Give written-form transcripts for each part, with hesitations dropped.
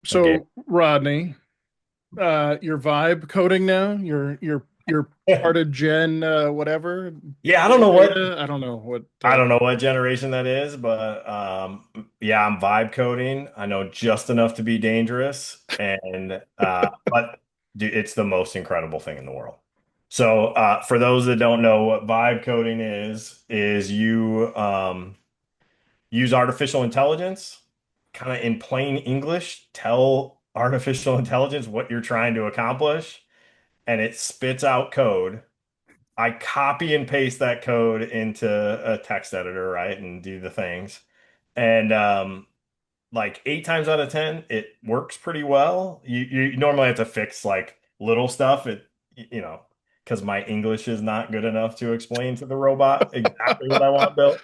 And Gabe. So, Rodney, your vibe coding now, you're part of Gen whatever, Yeah, I don't know what Beta. I don't know what. I don't know what generation that is, but yeah, I'm vibe coding. I know just enough to be dangerous, and but dude, it's the most incredible thing in the world. So for those that don't know what vibe coding is you use artificial intelligence, kind of in plain English, tell artificial intelligence what you're trying to accomplish, and it spits out code. I copy and paste that code into a text editor, right, and do the things. And like 8 times out of 10, it works pretty well. You normally have to fix like little stuff. You know, because my English is not good enough to explain to the robot exactly what I want built.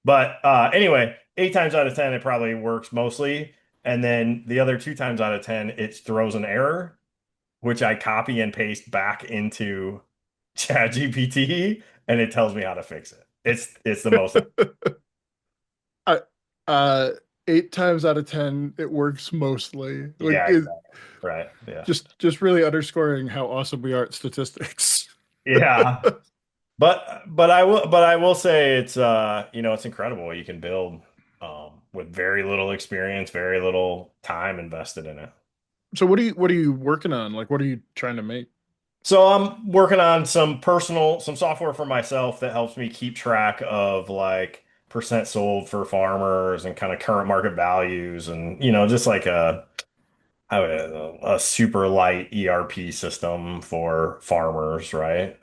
But anyway, 8 times out of 10, it probably works mostly. And then the other 2 times out of 10, it throws an error, which I copy and paste back into ChatGPT, and it tells me how to fix it. It's the most. I, uh, 8 times out of 10, it works mostly. Like Yeah, it exactly. Right. Yeah. just really underscoring how awesome we are at statistics. Yeah. But I will say it's it's incredible what you can build with very little experience, very little time invested in it. So, what are you working on? Like, what are you trying to make? So I'm working on some software for myself that helps me keep track of like percent sold for farmers and kind of current market values and just like a super light ERP system for farmers, right?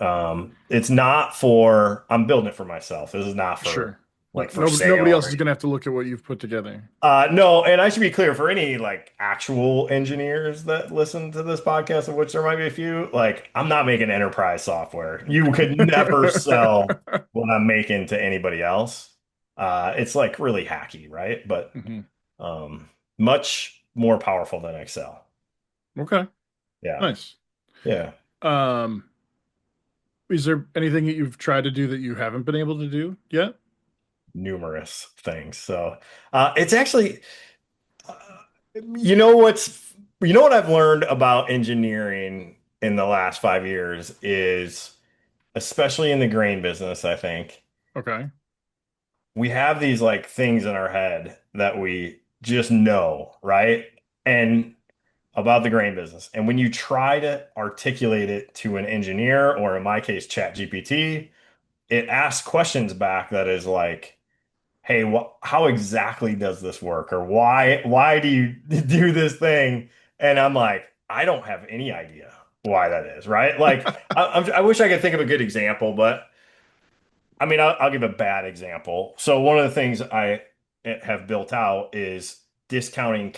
It's not for I'm building it for myself. This is not for Sure. like for Nobody sale else or is gonna have to look at what you've put together. no, and I should be clear for any like actual engineers that listen to this podcast, of which there might be a few, like I'm not making enterprise software. You could never sell what I'm making to anybody else. It's like really hacky, right? But Mhm. um, much more powerful than Excel. Okay, Yeah. nice. Yeah. Um, is there anything that you've tried to do that you haven't been able to do yet? Numerous things. So it's actually, uh, you know what I've learned about engineering in the last 5 years is, especially in the grain business, I think Okay. we have these like things in our head that we just know, right? And about the grain business. And when you try to articulate it to an engineer, or in my case, ChatGPT, it asks questions back that is like, hey, how exactly does this work? Or why do you do this thing? And I'm like, I don't have any idea why that is, right? Like, I wish I could think of a good example, but I mean, I'll give a bad example. So one of the things I have built out is discounting the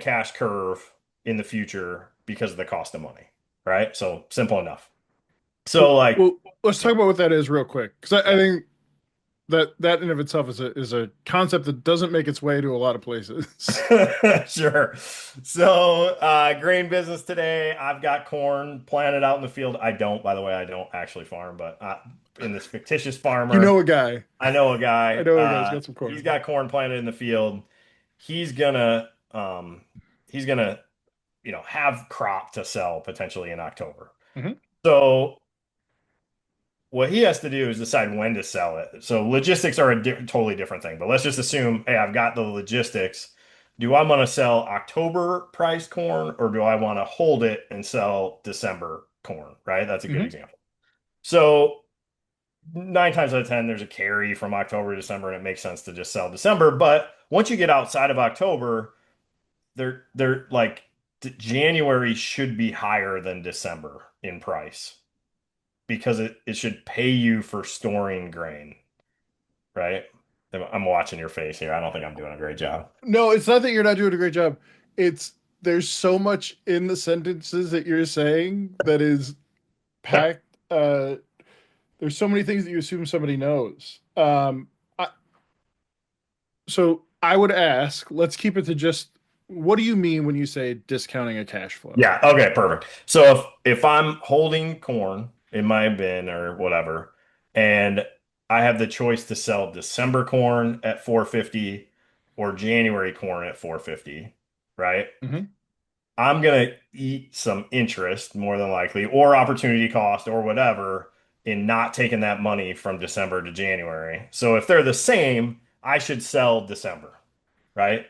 cash curve in the future because of the cost of money, right? So simple enough. So like, Well, let's talk yeah. about what that is real quick, because I Yeah. think that in of itself is a concept that doesn't make its way to a lot of places. Sure. So, grain business today, I've got corn planted out in the field. I don't, by the way, I don't actually farm, but in this fictitious You farmer, know a guy. I know a I guy. know a guy's got some He's corn. got corn planted in the field. He's gonna, um, he's gonna, have crop to sell potentially in October. Hmm. So what he has to do is decide when to sell it. So logistics are a totally different thing. But let's just assume, hey, I've got the logistics. Do I want to sell October priced corn, or do I want to hold it and sell December corn? Right? That's a good Hmm. example. So 9 times out of 10, there's a carry from October to December, and it makes sense to just sell December. But once you get outside of October, they're like January should be higher than December in price because it should pay you for storing grain, right? I'm watching your face here. I don't think I'm doing a great job. No, it's not that you're not doing a great job. It's there's so much in the sentences that you're saying that is packed. There's so many things that you assume somebody knows. So I would ask, let's keep it to just what do you mean when you say discounting a cash flow? Yeah, okay, perfect. So if I'm holding corn in my bin or whatever, and I have the choice to sell December corn at 450 or January corn at 450, right? Hmm. I'm gonna eat some interest more than likely, or opportunity cost, or whatever, in not taking that money from December to January. So if they're the same, I should sell December, right?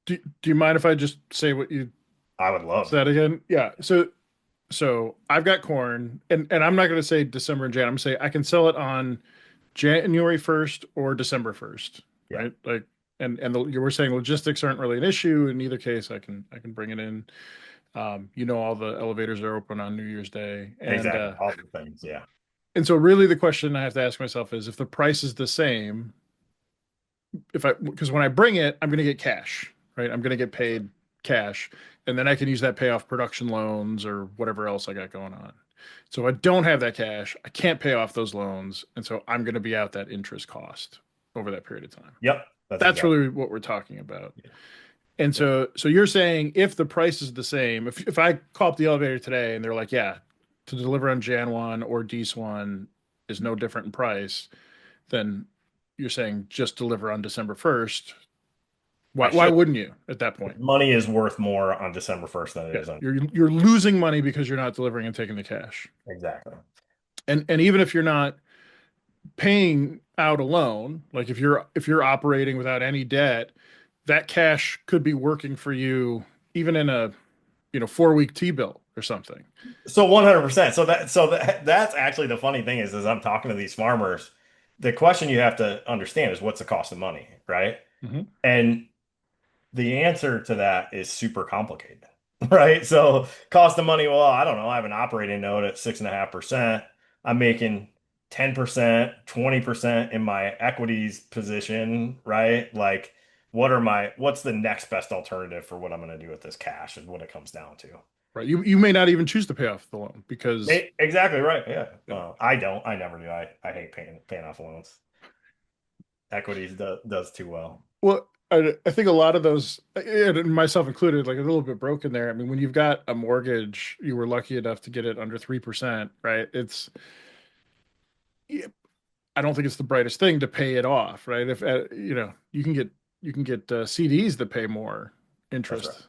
Do you mind if I just say what you I would love said to. again? Yeah. So I've got corn, and I'm not going to say December and Jan. I'm going to say I can sell it on January 1st or December 1st, Yeah, right? Like, you were saying logistics aren't really an issue. In either case, I can bring it in. All the elevators are open on New Year's Day, exactly. All the things. Yeah. and so really the question I have to ask myself is if the price is the same, if I because when I bring it, I'm going to get cash, right? I'm going to get That's right. paid cash, and then I can use that pay off production loans or whatever else I got going on. So if I don't have that cash, I can't pay off those loans, and so I'm going to be out that interest cost over that period of time. Yep. That's That's exactly. really what we're talking about. Yeah. And Yep. so you're saying if the price is the same, if I call up the elevator today and they're like, yeah, to deliver on Jan 1 or Dece 1 is no different in price, then you're saying just deliver on December 1st. I Why should. wouldn't you at that point? Money is worth more on December 1st than it Yeah, is on. you're losing money because you're not delivering and taking the cash. Exactly. And even if you're not paying out a loan, like if you're operating without any debt, that cash could be working for you even in a 4-week T-bill or something. So 100%. That's actually the funny thing is, as I'm talking to these farmers, the question you have to understand is what's the cost of money, right? Hmm. And the answer to that is super complicated, right? So cost of money, well, I don't know. I have an operating note at 6.5%. I'm making 10%, 20% in my equities position, right? Like, what's the next best alternative for what I'm going to do with this cash is what it comes down to. Right. You may not even choose to pay off the loan because Exactly right. Yeah. yeah. I don't. I never do. I hate paying off loans. Equities does too well. Well, I think a lot of those, and myself included, like a little bit broken there. I mean, when you've got a mortgage, you were lucky enough to get it under 3%, right? Yeah, I don't think it's the brightest thing to pay it off, right? If you can get CDs that pay more That's right. interest,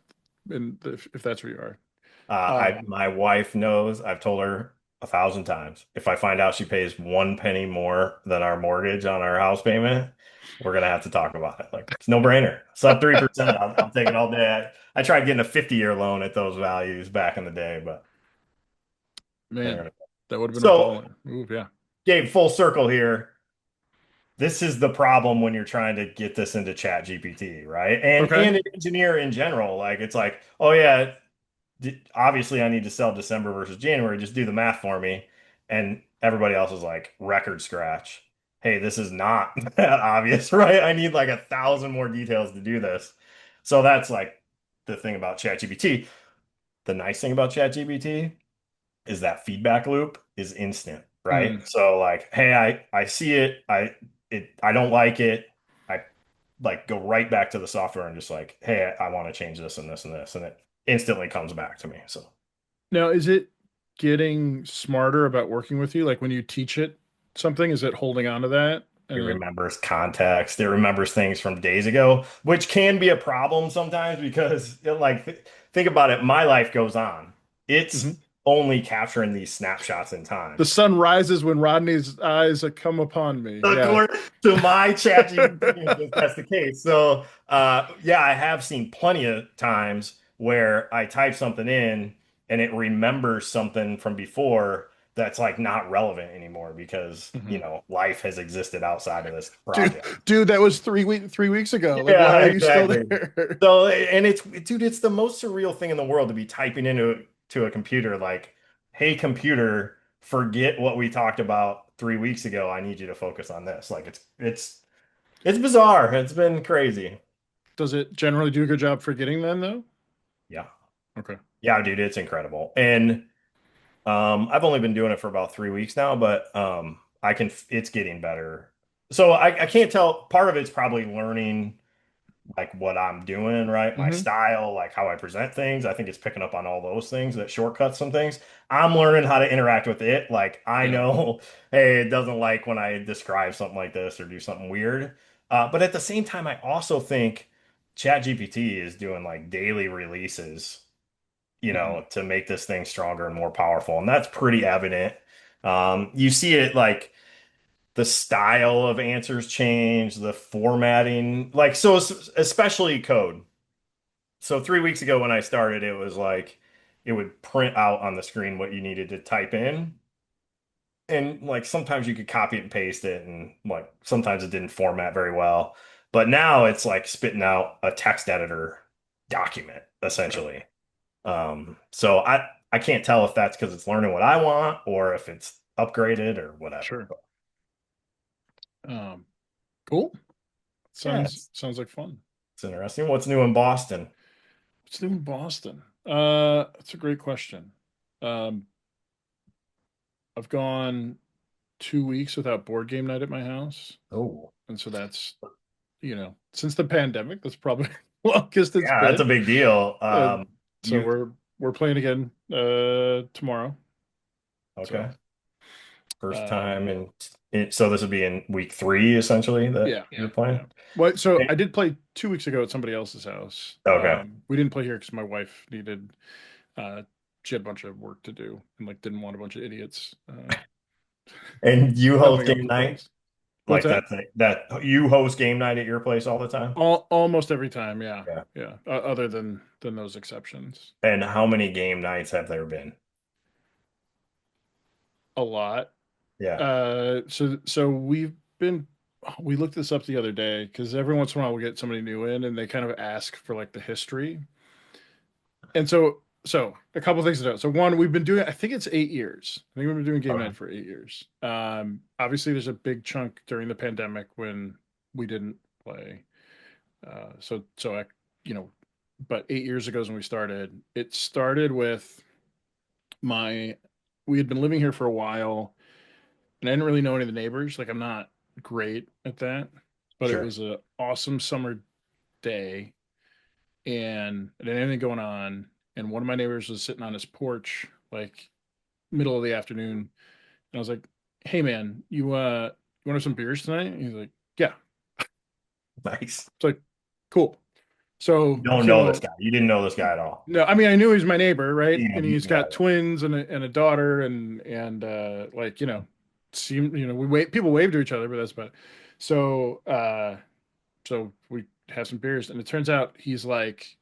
and if that's where you are. I my wife knows. I've told her 1,000 times. If I find out she pays one penny more than our mortgage on our house payment, we're gonna have to talk about it. Like it's no brainer. Sub 3%. I'll take it all day. I tried getting a 50-year loan at those values back in the day, but they're Man, gonna. that would have been a So, baller move. Yeah. Gabe, full circle here. This is the problem when you're trying to get this into Chat GPT, right? Okay. And an engineer in general. Like it's like, oh yeah, obviously I need to sell December versus January. Just do the math for me. And everybody else is like, record scratch. Hey, this is not that obvious, right? I need like 1,000 more details to do this. So that's like the thing about ChatGPT. The nice thing about ChatGPT is that feedback loop is instant, right? Mm. So like, hey, I see it, I don't like it. I like go right back to the software and just like, hey, I want to change this and this and this, and it instantly comes back to me. So Now, is it getting smarter about working with you? Like when you teach it something, is it holding on to that? it And remembers context, it remembers things from days ago, which can be a problem sometimes because think about it, my life goes on. It's Mhm. only capturing these snapshots in time. The sun rises when Rodney's eyes come upon me. Yeah. According to my chat GPT, that's the case. So, yeah, I have seen plenty of times where I type something in and it remembers something from before that's like not relevant anymore because, Mhm. life has existed outside of this Dude, project. dude, that was 3 weeks ago. Like, why Yeah, are you still exactly. there? So, and dude, it's the most surreal thing in the world to be typing into to a computer like, "Hey, computer, forget what we talked about 3 weeks ago. I need you to focus on this." Like, it's bizarre. It's been crazy. Does it generally do a good job forgetting then, though? Yeah, Okay. yeah, dude, it's incredible. And I've only been doing it for about 3 weeks now, but it's getting better. So I can't tell. Part of it's probably learning like what I'm doing, right? My Hmm. style, like how I present things. I think it's picking up on all those things that shortcuts some things. I'm learning how to interact with it. Like I Yeah. know, hey, it doesn't like when I describe something like this or do something weird. But at the same time, I also think ChatGPT is doing like daily releases, Mhm. to make this thing stronger and more powerful. And that's pretty evident. You see it like the style of answers change, the formatting, like so especially code. So 3 weeks ago when I started, it was like it would print out on the screen what you needed to type in. And like sometimes you could copy it and paste it, and like sometimes it didn't format very well. But now it's like spitting out a text editor document, Okay. essentially. So I can't tell if that's because it's learning what I want or if it's upgraded or whatever. Sure. But Um, cool. yeah, Sounds like fun. it's interesting. What's new in Boston? What's new in Boston? That's a great question. Um, I've gone 2 weeks without board game night at my house, Oh, and so that's since the pandemic, that's probably the longest it's yeah, that's a been. big deal. Uh, so You we're playing again tomorrow. So okay? First um, time, and so this would be in week three, essentially, that yeah, you're yeah. playing. Well, so I did play 2 weeks ago at somebody else's house. Okay. We didn't play here because my wife needed uh, she had a bunch of work to do and like didn't want a bunch of idiots And you host coming over game to the night? place. What's Like that? that you host game night at your place all the time? Almost every time, yeah, Yeah. yeah. Other than those exceptions, And how many game nights have there been? a lot. Yeah, So we looked this up the other day because every once in a while we get somebody new in and they kind of ask for like the history. And so a couple things to note. So one, we've been doing I think it's 8 years. I think we've been doing game okay, night for 8 years. Obviously there's a big chunk during the pandemic when we didn't play. So I you know, but 8 years ago is when we started. It started with my we had been living here for a while and I didn't really know any of the neighbors. Like I'm not great at that, but it sure. was a awesome summer day and I didn't have anything going on. And one of my neighbors was sitting on his porch, like middle of the afternoon, and I was like, "Hey man, you want to have some beers tonight?" And he's like, "Yeah." Nice. It's like, "Cool." So You he don't came know this over. guy. You didn't know this guy at all. No, I mean I knew he was my neighbor, right? Yeah, And you he's got got it. twins and a daughter, and like seem we wait people wave to each other, but that's about it. So so we have some beers, and it turns out he's like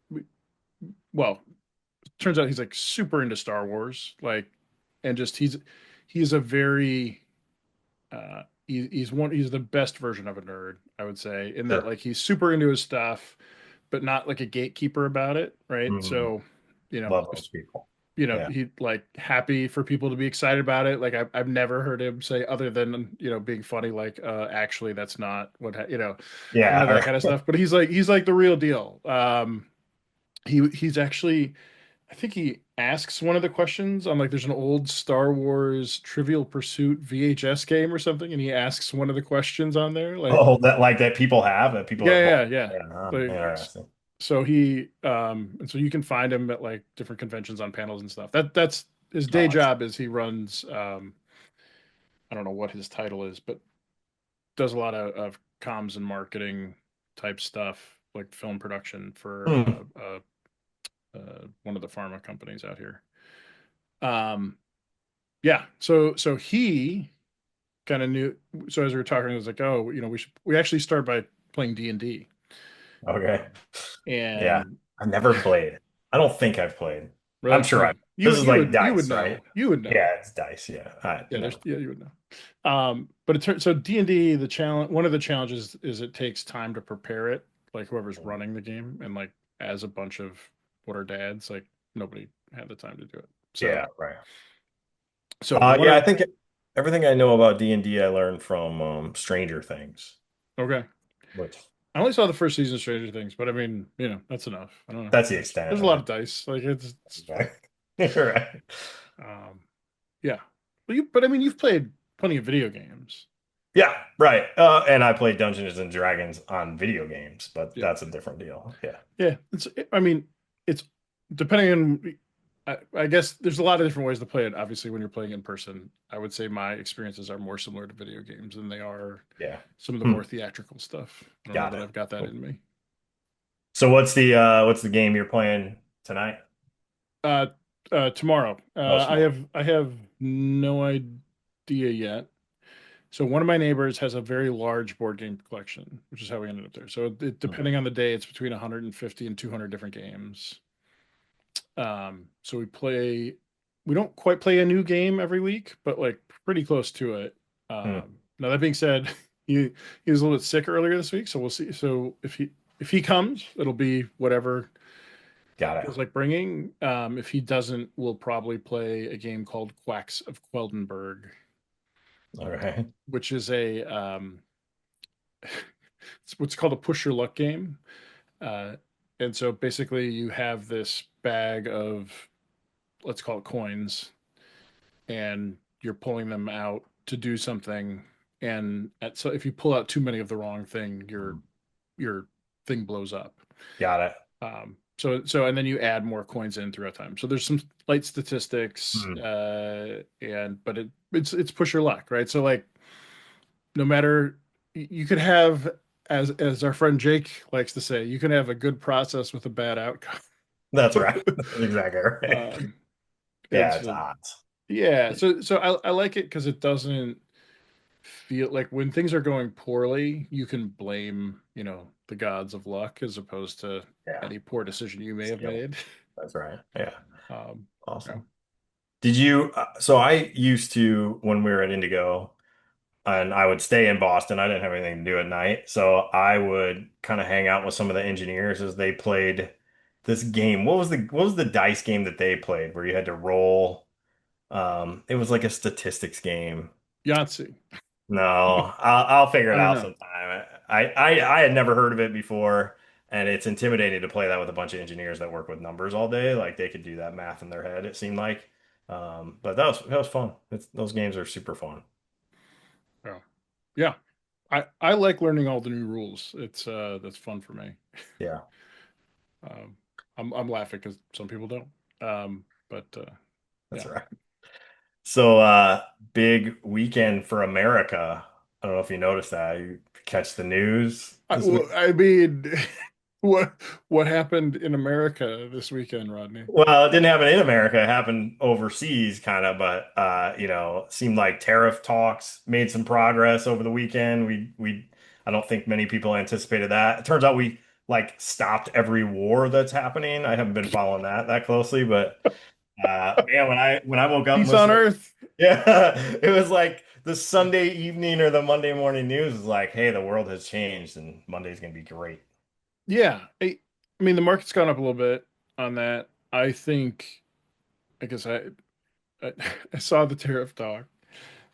we, well, turns out he's like super into Star Wars, like, and just he's a very he's the best version of a nerd, I would say, in that Sure. like he's super into his stuff, but not like a gatekeeper about it, right? Mm, So, love if those people. Yeah. he like happy for people to be excited about it. Like I've never heard him say other than being funny, like actually that's not what none Yeah. of that kind of stuff. But he's like the real deal. He's actually I think he asks one of the questions on like there's an old Star Wars Trivial Pursuit VHS game or something, and he asks one of the questions on there, like, Oh, that people have that people yeah, have bought. yeah, yeah. Yeah, Like, interesting. so he and so you can find him at like different conventions on panels and stuff. That's his day Oh, I see. job is he runs I don't know what his title is, but does a lot of comms and marketing type stuff, like film production for Hmm. one of the pharma companies out here. Um, yeah, so he kind of knew. So as we were talking, I was like, oh, we actually start by playing D&D, Okay. Yeah. and I've never played. I don't think I've played. I'm really, sure I. you This is you like would you would dice, right? know, you would know. Yeah, it's dice. Yeah. I Yeah, never. you would know. But it turns so D&D, the challenge, one of the challenges is it takes time to prepare it. Like whoever's running the game, and like as a bunch of what are dads, like nobody had the time to do it. Yeah, So right. one Yeah, I of think everything I know about D&D I learned from Stranger Things, okay, which I only saw the first season of Stranger Things, but I mean, that's enough. I don't know. that's the There's extent a of lot it. of dice. Like it's fun. Okay. Right. Um, yeah, but I mean, you've played plenty of video games. Yeah, right. And I played Dungeons and Dragons on video games, but Yeah, that's a different deal. Yeah. yeah. I mean, it's depending on. I guess there's a lot of different ways to play it. Obviously, when you're playing in person, I would say my experiences are more similar to video games than they are Yeah. some of the Hmm. more theatrical stuff. I don't know Got that it. I've got that Cool. in me. So what's the game you're playing tonight? Uh, Tomorrow. Oh, tomorrow. I have no idea yet. So one of my neighbors has a very large board game collection, which is how we ended up there. So Mhm. depending on the day, it's between 150 and 200 different games. So we don't quite play a new game every week, but like pretty close to it. Hmm. Now that being said, he was a little bit sick earlier this week, so we'll see. So if he comes, it'll be whatever Got it. feels like bringing. If he doesn't, we'll probably play a game called Quacks of Queldenberg, All right. which is it's what's called a push your luck game. Uh, and so basically, you have this bag of, let's call it coins, and you're pulling them out to do something. So if you pull out too many of the wrong thing, your thing blows up. Got it. And then you add more coins in throughout time. So there's some light statistics, Hmm. but it's push your luck, right? So like no matter you could have, as our friend Jake likes to say, you can have a good process with a bad outcome. That's right. That's exactly right. um, and Yeah, it's so odds. yeah, so I like it because it doesn't feel like when things are going poorly, you can blame, the gods of luck as opposed to Yeah. any poor decision you may have Skill. made. That's right. Yeah. Um, yeah. Awesome. Did you, so I used to, when we were at Indigo, and I would stay in Boston. I didn't have anything to do at night. So I would kind of hang out with some of the engineers as they played this game. What was the dice game that they played where you had to roll? It was like a statistics game. Yahtzee. No, I'll figure it I don't out know. sometime. I had never heard of it before, and it's intimidating to play that with a bunch of engineers that work with numbers all day. Like they could do that math in their head, it seemed like. But that was fun. Those games are super fun. Oh, yeah. I like learning all the new rules. It's that's fun for me. Yeah, Um, I'm laughing because some people don't. But that's yeah. right. So, big weekend for America. I don't know if you noticed that. You catch the news this week. I mean, what what happened in America this weekend, Rodney? Well, it didn't happen in America. It happened overseas, kind of, but seemed like tariff talks made some progress over the weekend. I don't think many people anticipated that. It turns out we like stopped every war that's happening. I haven't been following that closely, but man, when I woke up and Peace on listened. Earth. Yeah, it was like the Sunday evening or the Monday morning news was like, hey, the world has changed and Monday's gonna be great. Yeah, I mean the market's gone up a little bit on that. I think. I guess I, I saw the tariff talk.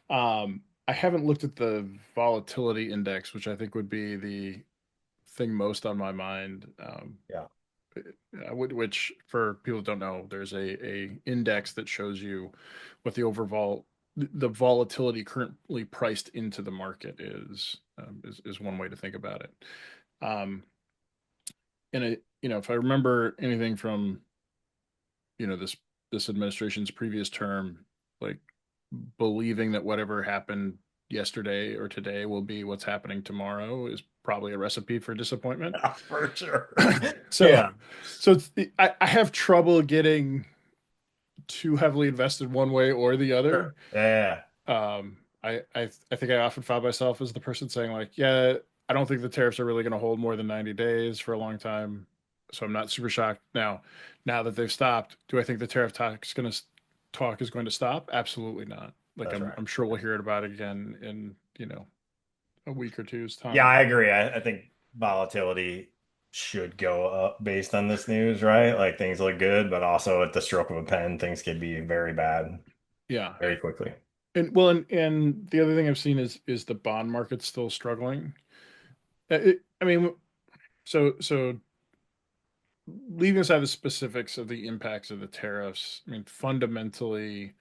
I haven't looked at the volatility index, which I think would be the thing most on my mind. Yeah. Which for people who don't know, there's a index that shows you what the volatility currently priced into the market is one way to think about it. Um, and if I remember anything from this administration's previous term, like believing that whatever happened yesterday or today will be what's happening tomorrow is probably a recipe for disappointment. For sure. so Yeah. I have trouble getting too heavily invested one way or the Sure. other. Yeah. I think I often found myself as the person saying like, yeah, I don't think the tariffs are really going to hold more than 90 days for a long time. So I'm not super shocked now. Now that they've stopped, do I think the talk is going to stop? Absolutely not. Like That's right. I'm sure we'll hear it about again in, a week or two's Yeah, time. I agree. I think volatility should go up based on this news, right? Like things look good, but also at the stroke of a pen, things could be very bad Yeah. very quickly. And the other thing I've seen is the bond market still struggling. I mean, so leaving aside the specifics of the impacts of the tariffs, I mean, fundamentally,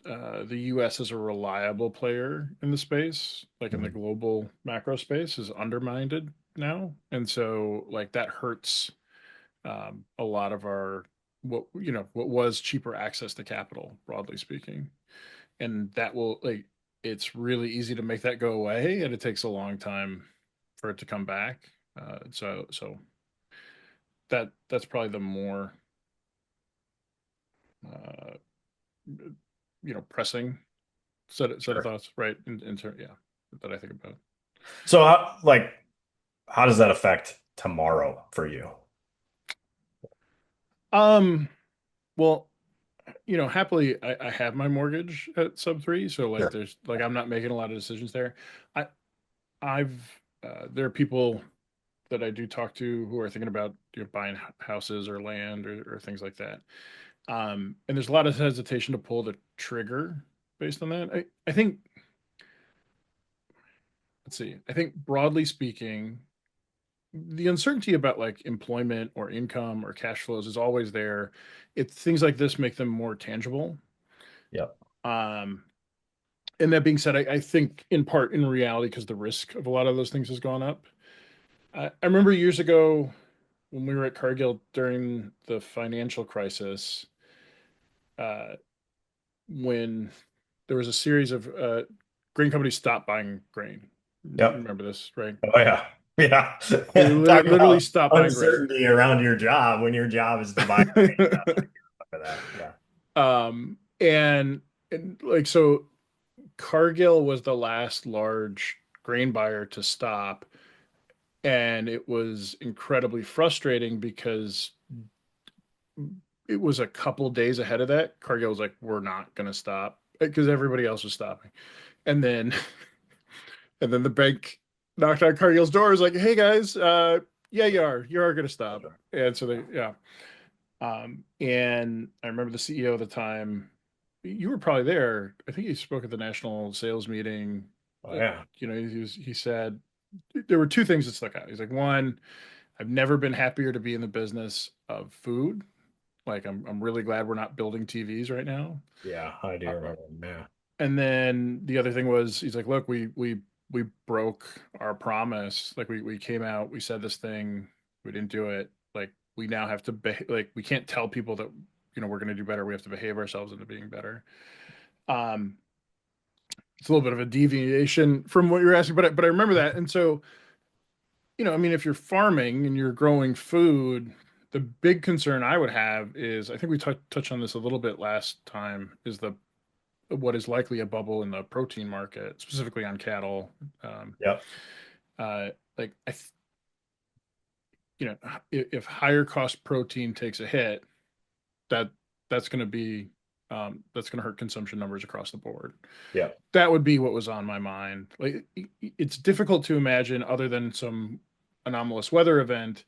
the U.S. as a reliable player in the space, like in the Mhm. global macro space, is undermined now, and so like that hurts a lot of our what was cheaper access to capital, broadly speaking, and that will it's really easy to make that go away, and it takes a long time for it to come back. So that's probably the more uh, pressing set of Sure. thoughts, right? Yeah, that I think about. So, how does that affect tomorrow for you? Um, well, happily, I have my mortgage at sub 3, so like Sure. there's like I'm not making a lot of decisions there. I I've there are people that I do talk to who are thinking about buying houses or land or things like that. And there's a lot of hesitation to pull the trigger based on that. I think, let's see, I think broadly speaking, the uncertainty about like employment or income or cash flows is always there. It's things like this make them more tangible. Yep. Um, and that being said, I think in part in reality, because the risk of a lot of those things has gone up. I remember years ago when we were at Cargill during the financial crisis, uh, when there was a series of grain companies stopped buying grain. You Yep. remember this, right? Oh yeah. Yeah. They Talk literally about stopped buying grain. uncertainty around your job when your job is to buy grain. Definitely for that. Yeah. And like so, Cargill was the last large grain buyer to stop, and it was incredibly frustrating because it was a couple days ahead of that. Cargill was like, "We're not going to stop," because everybody else was stopping, and then and then the bank knocked on Cargill's door. Was like, "Hey guys, yeah, you are going to That's stop," right. and so they yeah. And I remember the CEO at the time. You were probably there. I think he spoke at the national sales meeting. Oh yeah. He said there were two things that stuck out. He's like, one, I've never been happier to be in the business of food. Like, I'm really glad we're not building TVs right now. Yeah, I do Uh, remember. Yeah. and then the other thing was, he's like, look, we broke our promise. Like, we came out, we said this thing, we didn't do it. Like, we now have to like, we can't tell people that we're going to do better. We have to behave ourselves into being better. Um, it's a little bit of a deviation from what you're asking, but I remember that. And so, I mean, if you're farming and you're growing food, the big concern I would have is, I think we touched on this a little bit last time, is the what is likely a bubble in the protein market, specifically on cattle. Um, Yep. uh, like if higher cost protein takes a hit, that that's going to be that's going to hurt consumption numbers across the board. Yep. That would be what was on my mind. Like, it's difficult to imagine, other than some anomalous weather event,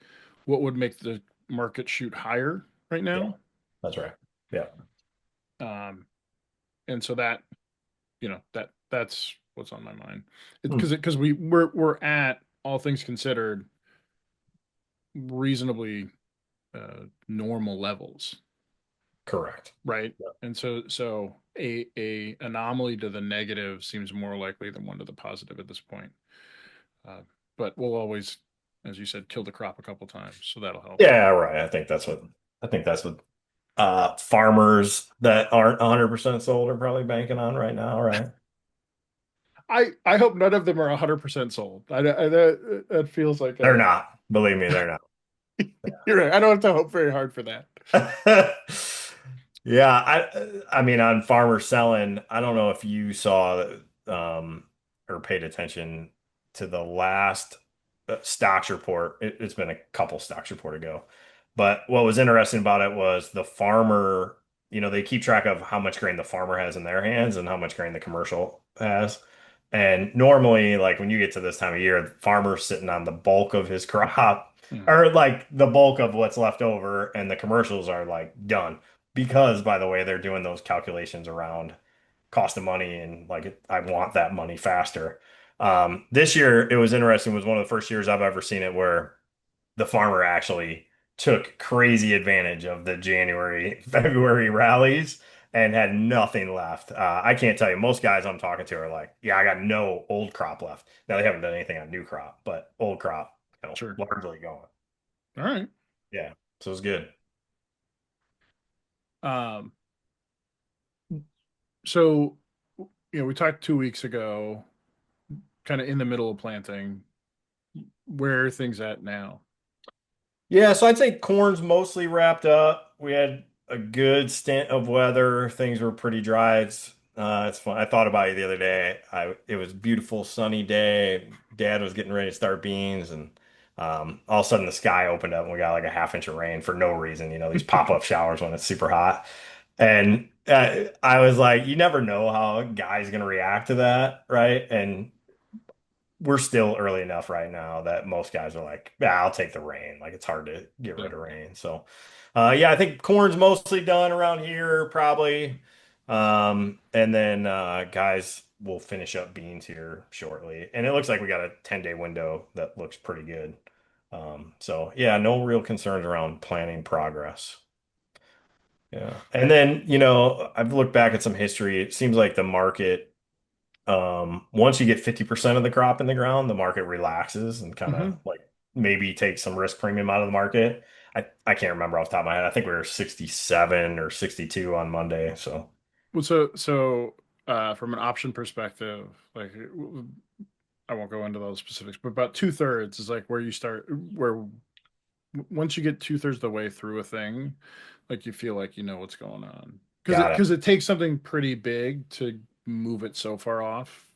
what would make the market shoot higher right Yeah. now. That's right. Yeah. Um, and so that's what's on my mind. It's Hmm. because we're at, all things considered, reasonably normal levels, Correct. right? Yep. And so a anomaly to the negative seems more likely than one to the positive at this point. Uh, but we'll always, as you said, kill the crop a couple times, so that'll help. Yeah, right. I think that's what farmers that aren't 100% sold are probably banking on right now, right? I hope none of them are 100% sold. That feels like They're a not. Believe me, they're you're right. I don't have to hope very hard for that. not. Yeah, I mean on farmer selling, I don't know if you saw or paid attention to the last stocks report. It's been a couple stocks report ago. But what was interesting about it was the farmer, they keep track of how much grain the farmer has in their hands and how much grain the commercial has. And normally, like when you get to this time of year, the farmer's sitting on the bulk of his crop Mhm. or like the bulk of what's left over, and the commercials are like done because, by the way, they're doing those calculations around cost of money and like I want that money faster. This year it was interesting. It was one of the first years I've ever seen it where the farmer actually took crazy advantage of the January, February rallies and had nothing left. I can't tell you. Most guys I'm talking to are like, yeah, I got no old crop left. Now they haven't done anything on new crop, but old crop, Sure. largely going. All right. Yeah. So it's good. Um, so we talked 2 weeks ago, kind of in the middle of planting. where are things at now? Yeah, so I'd say corn's mostly wrapped up. We had a good stint of weather. Things were pretty dry. It's fun. I thought about you the other day. It was a beautiful sunny day. Dad was getting ready to start beans, and all of a sudden the sky opened up and we got like a half inch of rain for no reason. You know, these pop-up showers when it's super hot. And I was like, you never know how a guy's gonna react to that, right? And we're still early enough right now that most guys are like, yeah, I'll take the rain. Like it's hard to get Yeah. rid of rain. So, yeah, I think corn's mostly done around here, probably. And then guys will finish up beans here shortly. And it looks like we got a 10-day window that looks pretty good. So yeah, no real concerns around planning progress. Yeah. And then, I've looked back at some history. It seems like the market once you get 50% of the crop in the ground, the market relaxes and kind of Hmm. like maybe take some risk premium out of the market. I can't remember off the top of my head. I think we were 67 or 62 on Monday. So Well, so from an option perspective, like I won't go into those specifics, but about two-thirds is like where you start, where once you get two-thirds of the way through a thing, like you feel like you know what's going on. Because got it. it takes something pretty big to move it so far off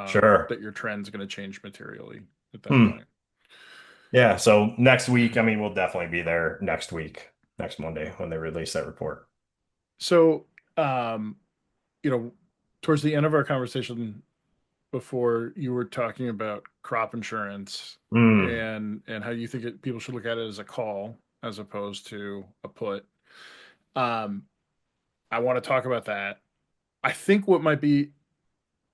Sure. that your trend's going to change materially at that Hmm. point. Yeah. So next week, I mean, we'll definitely be there next week, next Monday when they release that report. So, um, you know, towards the end of our conversation before, you were talking about crop insurance Hmm. and how you think people should look at it as a call as opposed to a put. Um, I want to talk about that. I think what might be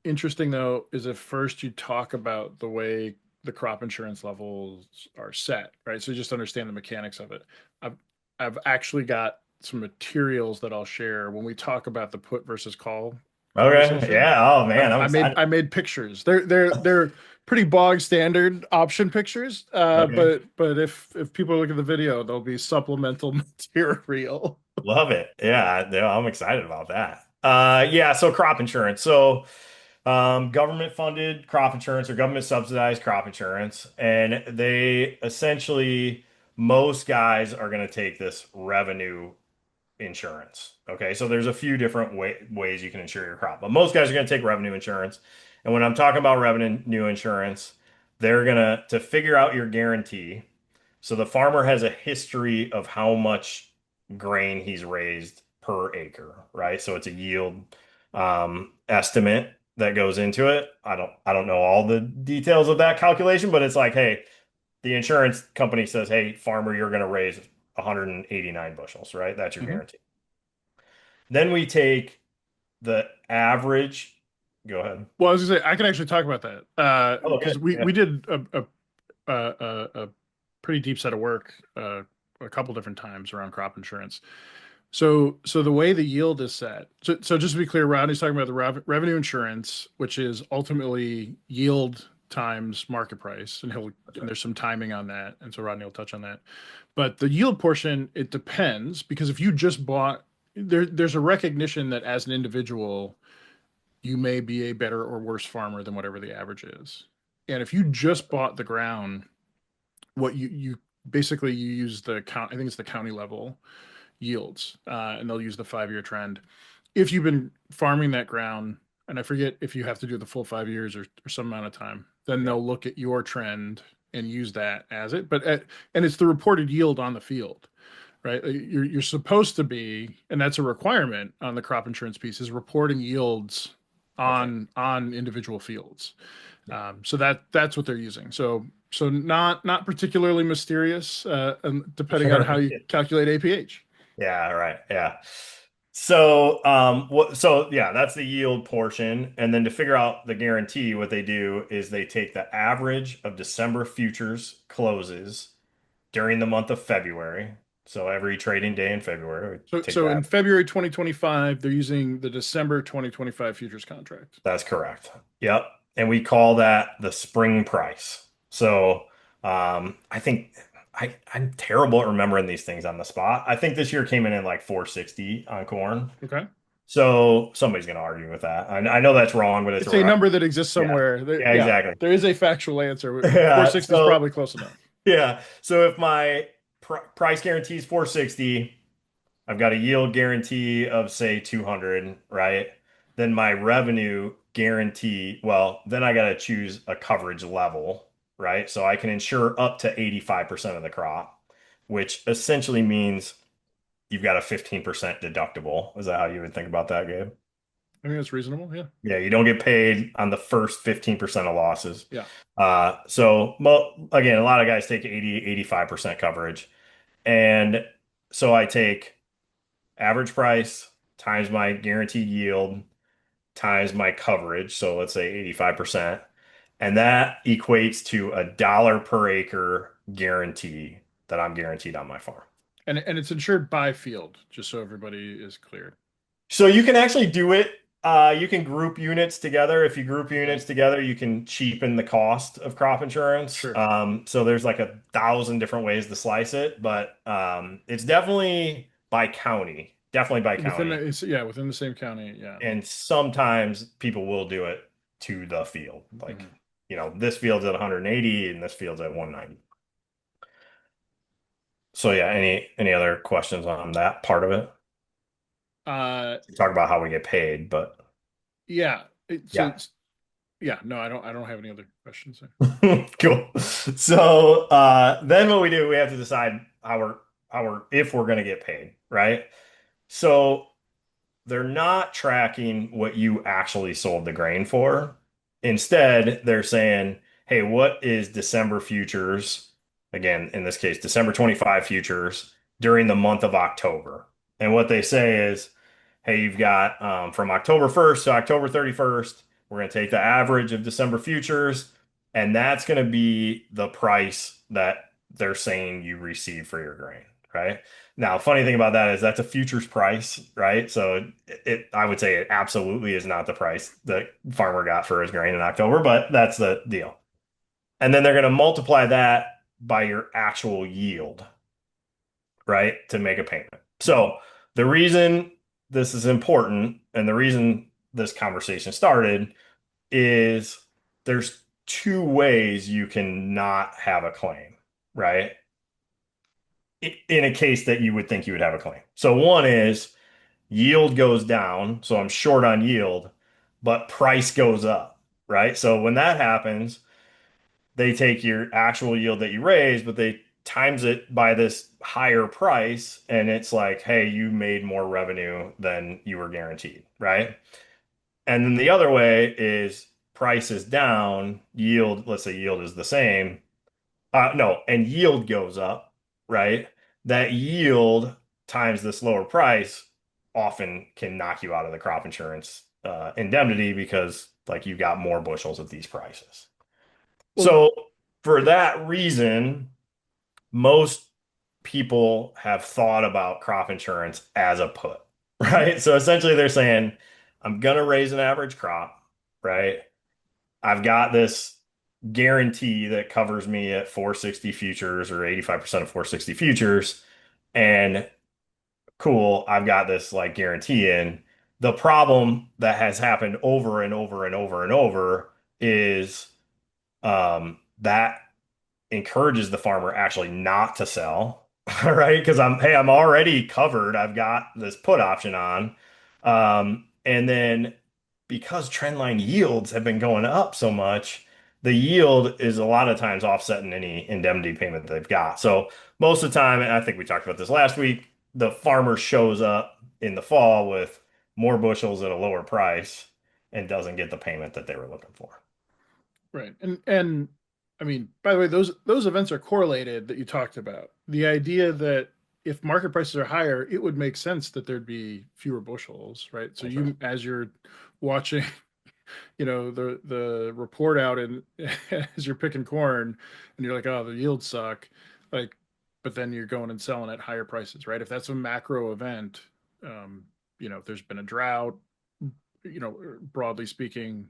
interesting though is if first you talk about the way the crop insurance levels are set, right? So just understand the mechanics of it. I've I've actually got some materials that I'll share when we talk about the put versus call Okay. conversation. Yeah. Oh man, I'm excited. I made pictures. They're pretty bog standard option pictures. Okay. But if people look at the video, there'll be supplemental material. Love it. Yeah, no, I'm excited about that. Yeah, so crop insurance. So, government funded crop insurance or government subsidized crop insurance. And they essentially, most guys are going to take this revenue insurance. Okay, so there's a few different ways you can insure your crop, but most guys are going to take revenue insurance. And when I'm talking about revenue insurance, they're going to figure out your guarantee. So the farmer has a history of how much grain he's raised per acre, right? So it's a yield estimate that goes into it. I don't know all the details of that calculation, but it's like, hey, the insurance company says, hey, farmer, you're going to raise 189 bushels, right? That's your Mhm. guarantee. Then we take the average. Go ahead. Well, I was gonna say I can actually talk about that Oh, because good. we Yeah. did a pretty deep set of work a couple different times around crop insurance. So the way the yield is set. So just to be clear, Rodney's talking about the revenue insurance, which is ultimately yield times market price, That's and right. there's some timing on that, and so Rodney will touch on that. But the yield portion, it depends because if you just bought there's a recognition that as an individual you may be a better or worse farmer than whatever the average is. And if you just bought the ground, what you basically you use the count, I think it's the county level yields, and they'll use the 5 year trend. If you've been farming that ground, and I forget if you have to do the full 5 years or some amount of time, then Yeah. they'll look at your trend and use that as it. And it's the reported yield on the field, right? You're supposed to be, and that's a requirement on the crop insurance piece, is reporting yields That's right. on individual fields. Yeah. So that's what they're using. So not particularly mysterious, depending on how Sure. you calculate APH. Yeah, right. Yeah. So, so yeah, that's the yield portion. And then to figure out the guarantee, what they do is they take the average of December futures closes during the month of February. So every trading day in February, we take So in that. February 2025, they're using the December 2025 futures contract. That's correct. Yep. And we call that the spring price. So, I think I'm terrible at remembering these things on the spot. I think this year came in at like 460 on corn. Okay. So somebody's going to argue with that. I know that's wrong, but it's a It's a rough. number that exists Yeah. somewhere. Yeah, Yeah, exactly. there is a factual answer. Yeah. 460 is So probably close enough. yeah. So if my price guarantee is 460, I've got a yield guarantee of say 200, right? Then my revenue guarantee, well, then I got to choose a coverage level, right? So I can insure up to 85% of the crop, which essentially means you've got a 15% deductible. Is that how you would think about that, Gabe? I think that's reasonable. Yeah. Yeah, you don't get paid on the first 15% of losses. Yeah. So again, a lot of guys take 80, 85% coverage. And so I take average price times my guaranteed yield times my coverage. So let's say 85%. And that equates to $1 per acre guarantee that I'm guaranteed on my farm. And it's insured by field, just so everybody is clear. So you can actually do it. You can group units together. If you group Okay. units together, you can cheapen the cost of crop insurance. Sure. So there's like 1,000 different ways to slice it, but it's definitely by county, definitely by Within county. the, it's, yeah, within the same county. Yeah. And sometimes people will do it to the field. Like, Hmm. this field's at 180 and this field's at 190. So yeah, any other questions on that part of it? Uh, Talk about how we get paid, but yeah. So yeah. yeah, no, I don't have any other questions there. Cool. So then what we do, we have to decide how we're if we're gonna get paid, right? So they're not tracking what you actually sold the grain for. Instead, they're saying, hey, what is December futures? Again, in this case, December 25 futures during the month of October. And what they say is, hey, you've got from October 1st to October 31st, we're going to take the average of December futures, and that's going to be the price that they're saying you receive for your grain, right? Now, funny thing about that is that's a futures price, right? So I would say it absolutely is not the price that farmer got for his grain in October, but that's the deal. And then they're going to multiply that by your actual yield, right? To make a payment. Mhm. So the reason this is important and the reason this conversation started is there's two ways you can not have a claim, right? In a case that you would think you would have a claim. So one is yield goes down, so I'm short on yield, but price goes up, right? So when that happens, they take your actual yield that you raised, but they times it by this higher price, and it's like, hey, you made more revenue than you were guaranteed, right? And then the other way is price is down, yield, let's say yield is the same. No, and yield goes up, right? That yield times this lower price often can knock you out of the crop insurance indemnity because like you've got more bushels at these prices. Well, So for that reason, most people have thought about crop insurance as a put, right? So essentially they're saying, I'm gonna raise an average crop, right? I've got this guarantee that covers me at 460 futures or 85% of 460 futures. And cool, I've got this like guarantee in. The problem that has happened over and over and over and over is that encourages the farmer actually not to sell, right? Because I'm already covered. I've got this put option on. And then because trendline yields have been going up so much, the yield is a lot of times offsetting any indemnity payment that they've got. So most of the time, and I think we talked about this last week, the farmer shows up in the fall with more bushels at a lower price and doesn't get the payment that they were looking for. right. And I mean, by the way, those events are correlated that you talked about. The idea that if market prices are higher, it would make sense that there'd be fewer bushels, right? So For sure. you, as you're watching, the report out and as you're picking corn and you're like, oh, the yields suck, like, but then you're going and selling at higher prices, right? If that's a macro event, if there's been a drought, broadly speaking,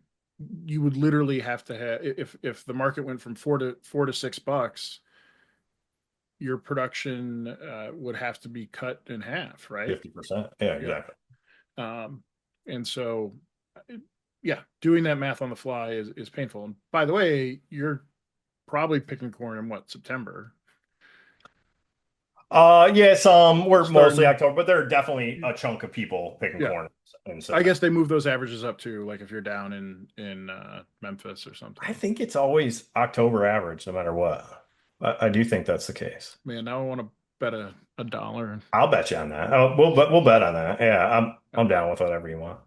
you would literally have to have, if the market went from four to $6, your production would have to be cut in half, right? 50%. Yeah, Yeah. exactly. Um, and so, yeah, doing that math on the fly is painful. And by the way, you're probably picking corn in what, September? Yeah, some we're mostly Starting, October, but there are definitely a chunk of people picking yeah. corn in I September. guess they move those averages up too, like if you're down in Memphis or I something. think it's always October average, no matter what. I do think that's the case. Man, now I want to bet a dollar. I'll bet you on that. Oh, we'll bet on that. Yeah, I'm Okay. down with whatever you want.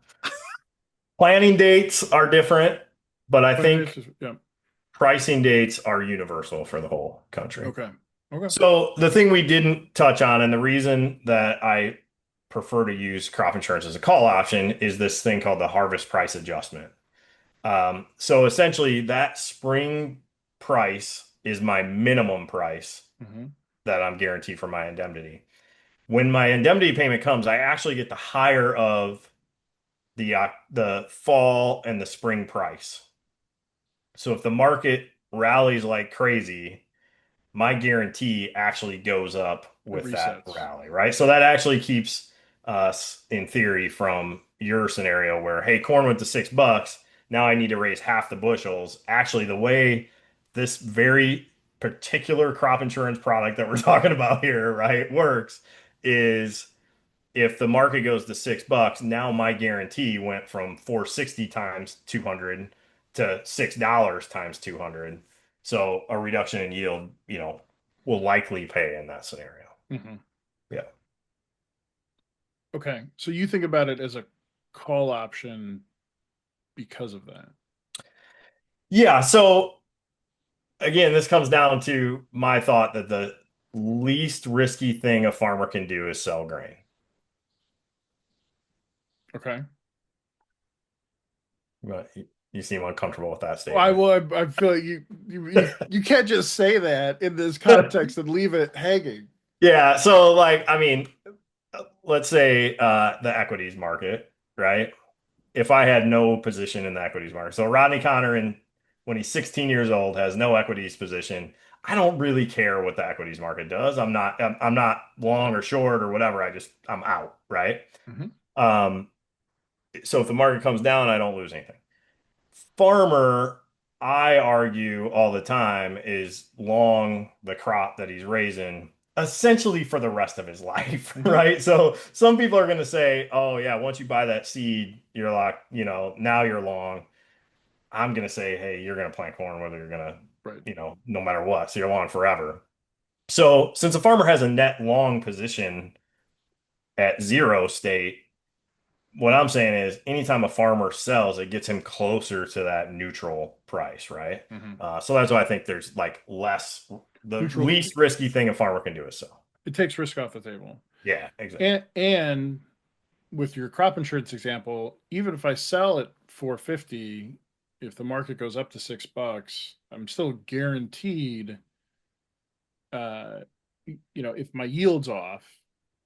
Planning dates are different, but I Plenty days think is, yeah. pricing dates are universal for the whole country. Okay. Okay. So the thing we didn't touch on, and the reason that I prefer to use crop insurance as a call option is this thing called the harvest price adjustment. So essentially, that spring price is my minimum price Hmm. that I'm guaranteed for my indemnity. When my indemnity payment comes, I actually get the higher of the fall and the spring price. So if the market rallies like crazy, my guarantee actually goes up It with that resets. rally, right? So that actually keeps us, in theory, from your scenario where, hey, corn went to $6. Now I need to raise half the bushels. Actually, the way this very particular crop insurance product that we're talking about here, right, works is if the market goes to $6, now my guarantee went from 460 times 200 to $6 times 200. So a reduction in yield, will likely pay in that scenario. Hmm. Yeah. Okay. So you think about it as a call option because of that. Yeah. So again, this comes down to my thought that the least risky thing a farmer can do is sell grain. Okay. But you seem uncomfortable with that Well, I statement. will. I feel like you can't just say that in this context and leave it hanging. Yeah. So, like, I mean, let's say the equities market, right? If I had no position in the equities market. So Rodney Connor, when he's 16 years old, has no equities position. I don't really care what the equities market does. I'm not long or short or whatever. I'm out, right? Hmm. Um, so if the market comes down, I don't lose anything. Farmer, I argue all the time, is long the crop that he's raising essentially for the rest of his life, Hmm. right? So some people are going to say, oh, yeah, once you buy that seed, you're like, now you're long. I'm going to say, hey, you're going to plant corn whether you're going to, Right. no matter what. So you're long forever. So since a farmer has a net long position at zero state, what I'm saying is anytime a farmer sells, it gets him closer to that neutral price, right? Hmm. So that's why I think there's like the Neutral. least risky thing a farmer can do is sell. It takes risk off the table. Yeah, exactly. And with your crop insurance example, even if I sell at 450, if the market goes up to $6, I'm still guaranteed. Uh, if my yield's off,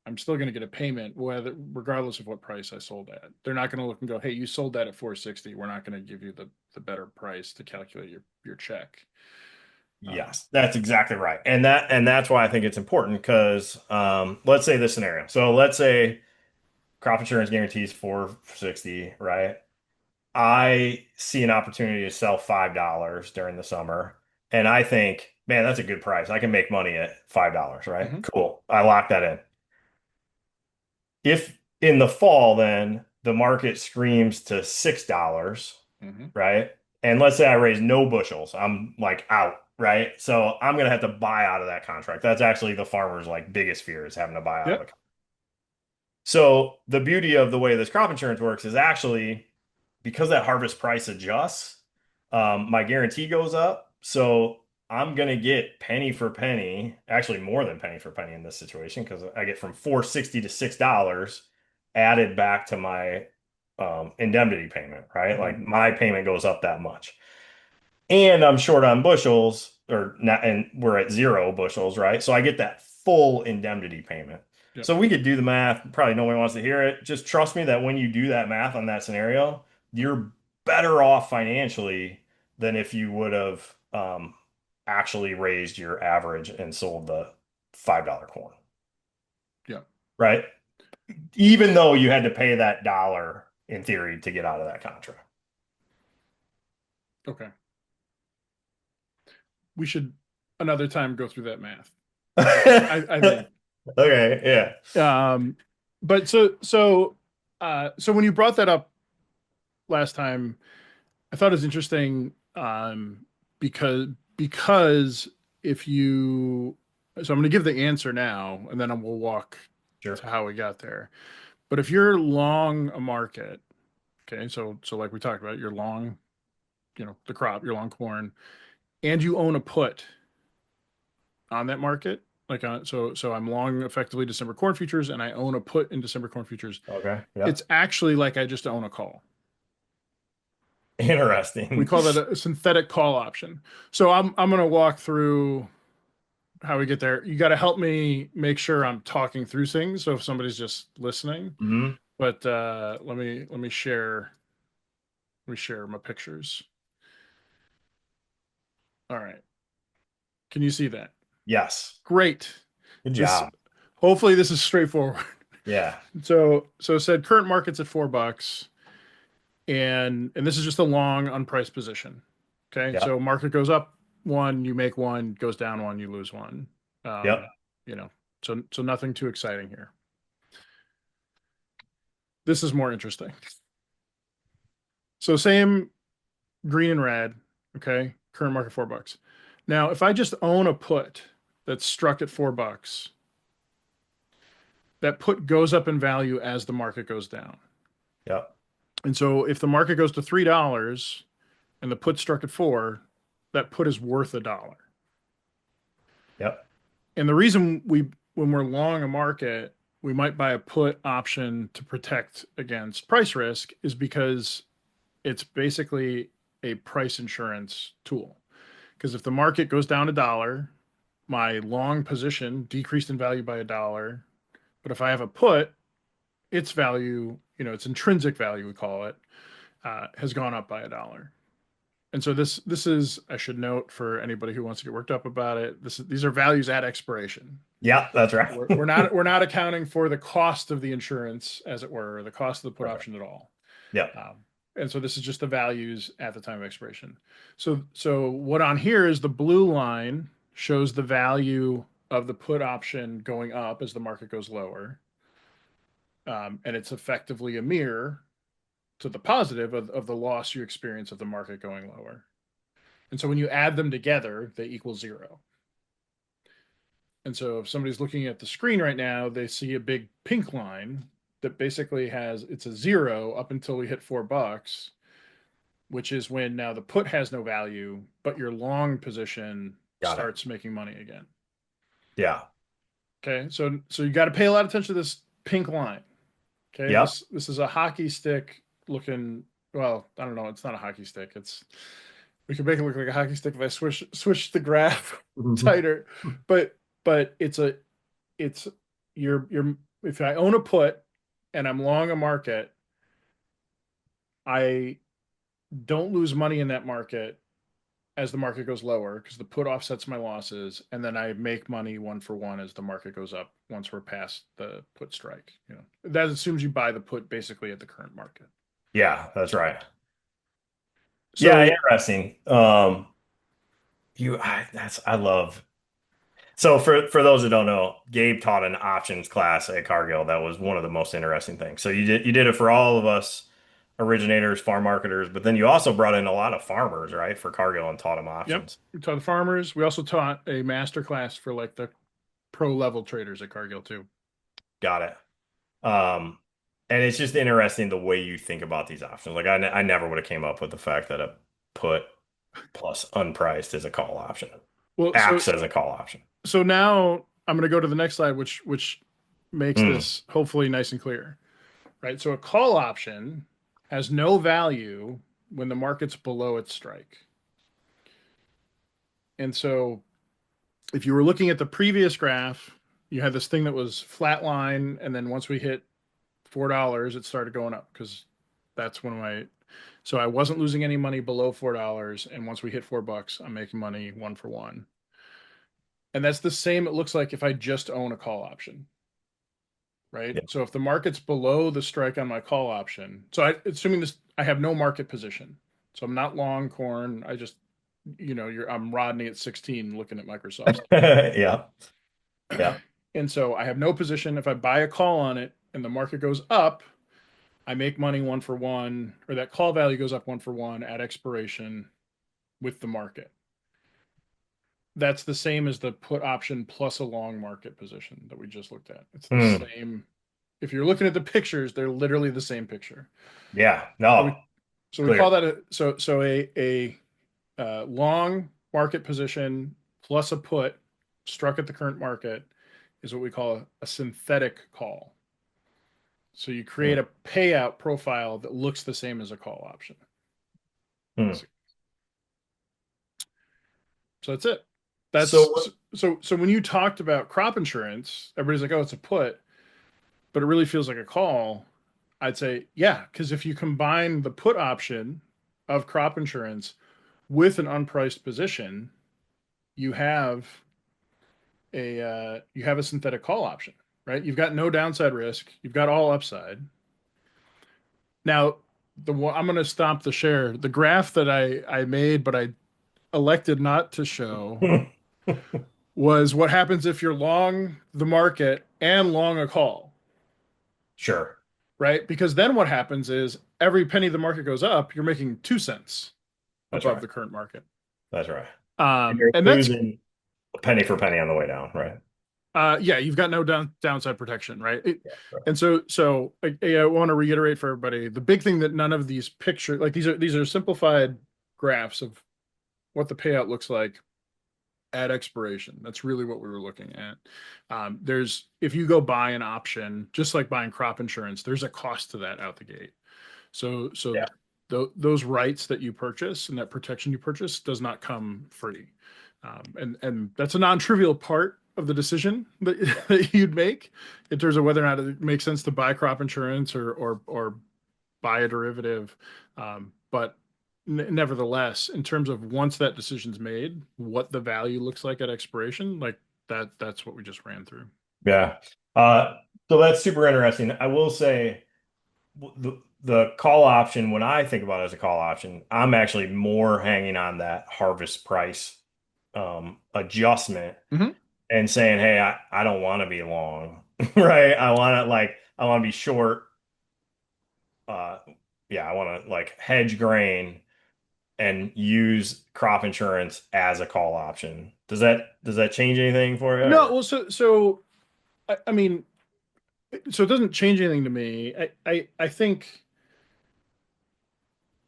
I'm still going to get a payment, whether regardless of what price I sold at. They're not going to look and go, "Hey, you sold that at 460. We're not going to give you the better price to calculate your check." Uh, Yes, that's exactly right. And that's why I think it's important because let's say this scenario. So let's say crop insurance guarantees 460, right? I see an opportunity to sell $5 during the summer, and I think, man, that's a good price. I can make money at $5, right? mhm, Cool. I lock that in. If in the fall, then the market screams to $6, mhm. right? And let's say I raise no bushels, I'm like out, right? So I'm gonna have to buy out of that contract. That's actually the farmer's like biggest fear is having to buy out of a Yep. contract. So the beauty of the way this crop insurance works is actually because that harvest price adjusts, my guarantee goes up. So I'm gonna get penny for penny, actually more than penny for penny in this situation because I get from 460 to $6 added back to my indemnity payment, right? Mhm. Like my payment goes up that much and I'm short on bushels or not, and we're at zero bushels, right? So I get that full indemnity payment. Yep. So we could do the math. Probably nobody wants to hear it. Just trust me that when you do that math on that scenario, you're better off financially than if you would have actually raised your average and sold the $5 corn, Yep. right? even though you had to pay that dollar in theory to get out of that contract. Okay. We should another time go through that math. I think. Okay, yeah, Um, but so when you brought that up last time, I thought it was interesting because because if you so I'm going to give the answer now and then we'll walk to sure. how we got there. But if you're long a market, okay, so like we talked about, you're long, the crop, you're long corn, and you own a put on that market, like so I'm long effectively December corn futures and I own a put in December corn futures. Okay, yeah. It's actually like I just own a call. We Interesting. call that a synthetic call option. So I'm going to walk through how we get there. You got to help me make sure I'm talking through things. So if somebody's just listening, Hmm. but let me share my pictures. All right. Can you see that? Yes. Great. Good This job. hopefully this is straightforward. Yeah. So it said current market's at $4 and this is just a long unpriced position. Okay? Yep. So market goes up one, you make one, goes down one, you lose one. Yep. You know. So nothing too exciting here. This is more interesting. So same green and red, okay? Current market $4. Now, if I just own a put that's struck at $4, that put goes up in value as the market goes down. Yep. And so if the market goes to $3 and the put struck at 4, that put is worth $1. Yep. And the reason when we're long a market, we might buy a put option to protect against price risk is because it's basically a price insurance tool. Because if the market goes down $1, my long position decreased in value by $1. But if I have a put, its value, its intrinsic value, we call it, has gone up by $1. And so this is, I should note for anybody who wants to get worked up about it, these are values at expiration. Yeah, that's right. We're not accounting for the cost of the insurance, as it were, or the cost of the put Perfect. option at all. Yep. And so this is just the values at the time of expiration. So what on here is the blue line shows the value of the put option going up as the market goes lower, and it's effectively a mirror to the positive of the loss you experience of the market going lower. And so when you add them together, they equal zero. And so if somebody's looking at the screen right now, they see a big pink line that basically it's a zero up until we hit $4, which is when now the put has no value, but your long position Got it. starts making money again. Yeah. Okay, so you got to pay a lot of attention to this pink line. Okay, Yep. this is a hockey stick looking. Well, I don't know. It's not a hockey stick. We can make it look like a hockey stick if I switch the graph Mhm. tighter, but but it's you're if I own a put and I'm long a market, I don't lose money in that market as the market goes lower because the put offsets my losses, and then I make money one for one as the market goes up once we're past the put strike. That assumes you buy the put basically at the current market. Yeah, that's right. Yeah, So, interesting. I love. So for those that don't know, Gabe taught an options class at Cargill. That was one of the most interesting things. So you did it for all of us originators, farm marketers, but then you also brought in a lot of farmers, right, for Cargill and taught them yep, options. we taught the farmers. We also taught a master class for like the pro level traders at Cargill too. Got it. Um, and it's just interesting the way you think about these options. Like I never would have came up with the fact that a put plus unpriced is a call option, Well, so acts as a call option. so now I'm going to go to the next slide, which makes Mm, this hopefully nice and clear, right? So a call option has no value when the market's below its strike. And so if you were looking at the previous graph, you had this thing that was flat line, and then once we hit $4, it started going up because that's when so I wasn't losing any money below $4, and once we hit $4, I'm making money one for one. And that's the same it looks like if I just own a call option. right? Yeah. So if the market's below the strike on my call option, so assuming this, I have no market position. So I'm not long corn. I just, I'm Rodney at 16 looking at Microsoft stock. Yeah. Yeah. And so I have no position. If I buy a call on it and the market goes up, I make money one for one, or that call value goes up one for one at expiration with the market. That's the same as the put option plus a long market position that we just looked at. It's the Hmm. same. If you're looking at the pictures, they're literally the same picture. Yeah. So No, we so we call clear. that a long market position plus a put struck at the current market is what we call a synthetic call. So you Hmm. create a payout profile that looks the same as a call option, Hmm. basically. So that's it. So So when you talked about crop insurance, everybody's like, "Oh, it's a put," but it really feels like a call. I'd say, yeah, because if you combine the put option of crop insurance with an unpriced position, you have you have a synthetic call option, right? You've got no downside risk. You've got all upside. Now, I'm going to stop the share. The graph that I made, but I elected not to show, was what happens if you're long the market and long a call, sure. right? Because then what happens is every penny the market goes up, you're making 2 cents That's above right. the current market. That's right. And you're And that's losing a penny for penny on the way down, right? yeah, you've got no downside protection, right? Yeah. Right. And so I want to reiterate for everybody the big thing that none of these pictures, like these are simplified graphs of what the payout looks like at expiration. That's really what we were looking at. There's if you go buy an option, just like buying crop insurance, there's a cost to that out the gate. So Yeah. those rights that you purchase and that protection you purchase does not come free, and that's a non-trivial part of the decision that, that you'd make in terms of whether or not it makes sense to buy crop insurance or buy a derivative. But nevertheless, in terms of once that decision's made, what the value looks like at expiration, like that's what we just ran through. Yeah. Uh, so that's super interesting. I will say the call option, when I think about it as a call option, I'm actually more hanging on that harvest price adjustment Mhm. and saying, hey, I don't want to be long, right? I want to be short. Uh, yeah, I want to like hedge grain and use crop insurance as a call option. Does that change anything for you? No, Or well, so I mean, so it doesn't change anything to me. I think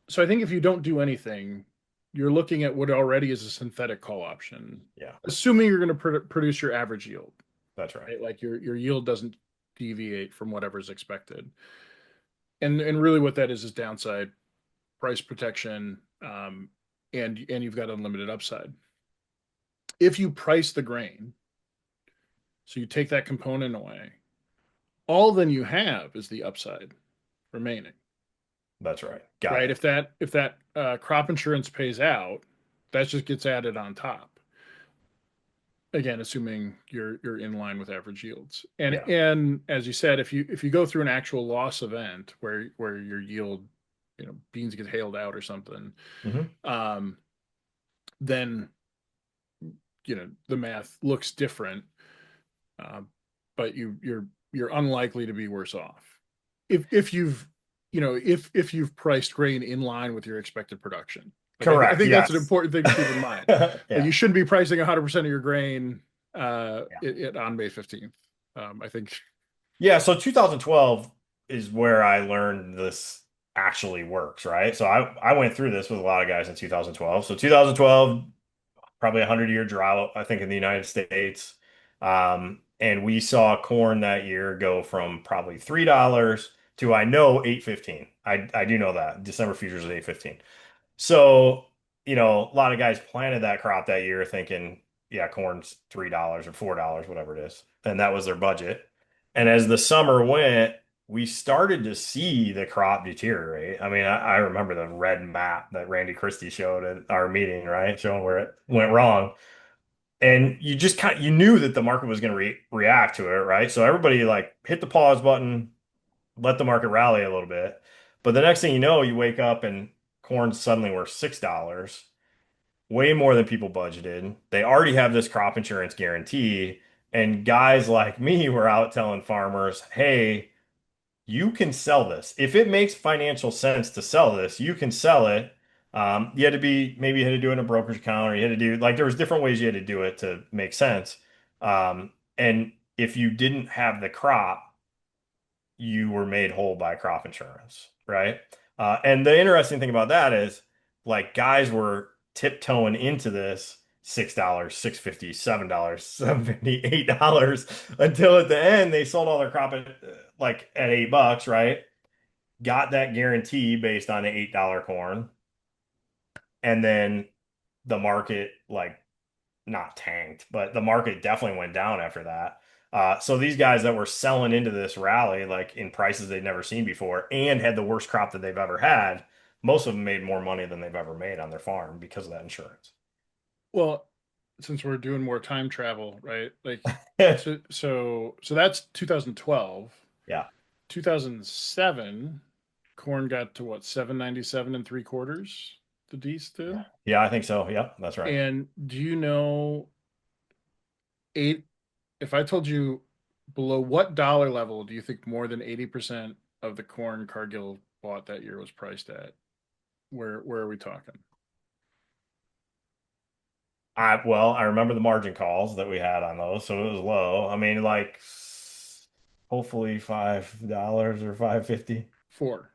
so. I think if you don't do anything, you're looking at what already is a synthetic call option, yeah, assuming you're going to produce your average yield, that's right. right? Like your yield doesn't deviate from whatever's expected, and really what that is downside price protection, and you've got unlimited upside. If you price the grain, so you take that component away, all then you have is the upside remaining, That's right. Got right? it. If that crop insurance pays out, that just gets added on top. Again, assuming you're in line with average yields. And Yeah. and as you said, if you go through an actual loss event where your yield, beans get hailed out or something, Hmm. um, then the math looks different, uh, but you're unlikely to be worse off if if you've priced grain in line with your expected production. Like I Correct. think that's an Yes. important thing to keep in mind. Like Yeah. you shouldn't be pricing 100% of your grain Yeah. on May 15th. I think. Yeah. So 2012 is where I learned this actually works, right? So I went through this with a lot of guys in 2012. So 2012, probably a 100-year drought, I think, in the United States. And we saw corn that year go from probably $3 to I know 8.15. I do know that December futures is 8.15. So, a lot of guys planted that crop that year thinking, yeah, corn's $3 or $4, whatever it is. And that was their budget. And as the summer went, we started to see the crop deteriorate. I mean, I remember the red map that Randy Christie showed at our meeting, right? Showing where it went wrong. And you just you knew that the market was going to react to it, right? So everybody like hit the pause button, let the market rally a little bit. But the next thing you know, you wake up and corn suddenly worth $6, way more than people budgeted. They already have this crop insurance guarantee. And guys like me were out telling farmers, hey, you can sell this. If it makes financial sense to sell this, you can sell it. You had to be, maybe you had to do it in a brokerage account, or you had to do, like, there was different ways you had to do it to make sense. And if you didn't have the crop, you were made whole by crop insurance, right? And the interesting thing about that is, like, guys were tiptoeing into this $6, 6.50, $7, 7.50, $8 until at the end they sold all their crop at like at $8, right? Got that guarantee based on the $8 corn, and then the market like not tanked, but the market definitely went down after that. So these guys that were selling into this rally, like in prices they'd never seen before, and had the worst crop that they've ever had, most of them made more money than they've ever made on their farm because of that insurance. Well, since we're doing more time travel, right? Like, so that's 2012. Yeah. 2007, corn got to what, 797 and three quarters, the D's did. Yeah, I think so. Yep, that's right. And do you know eight? If I told you below what dollar level do you think more than 80% of the corn Cargill bought that year was priced at? Where are we talking? I remember the margin calls that we had on those, so it was low. I mean, like hopefully $5 or 5.50. Four.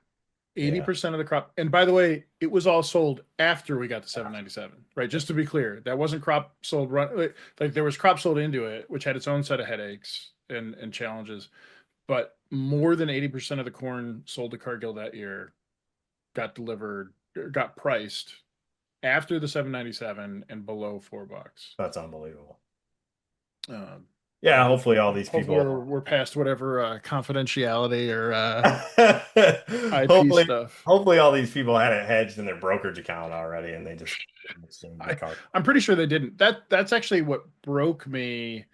Yeah. 80% of the crop. And by the way, it was all sold after we got to 797, right? Just to be clear, that wasn't crop sold run like there was crop sold into it, which had its own set of headaches and challenges. But more than 80% of the corn sold to Cargill that year got delivered, got priced after the 797 and below $4. That's unbelievable. Um, Yeah, hopefully all these hopefully people we're past whatever confidentiality or IP hopefully stuff. hopefully all these people had it hedged in their brokerage account already and they just assumed the I, car. I'm pretty sure they didn't. That's actually what broke me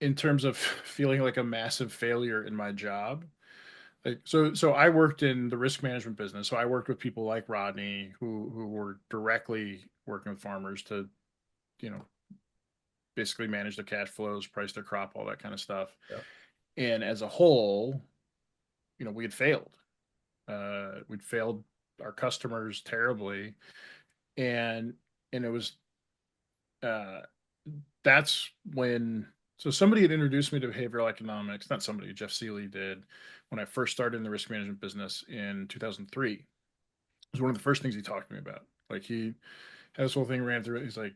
in terms of feeling like a massive failure in my job. Like, so I worked in the risk management business. So I worked with people like Rodney who were directly working with farmers to, you know, basically manage their cash flows, price their crop, all that kind of stuff. Yeah. And as a whole, we had failed. We'd failed our customers terribly, and it was uh, that's when somebody had introduced me to behavioral economics. Not somebody, Jeff Seeley did when I first started in the risk management business in 2003. It was one of the first things he talked to me about. Like, he had this whole thing, ran through it. He's like,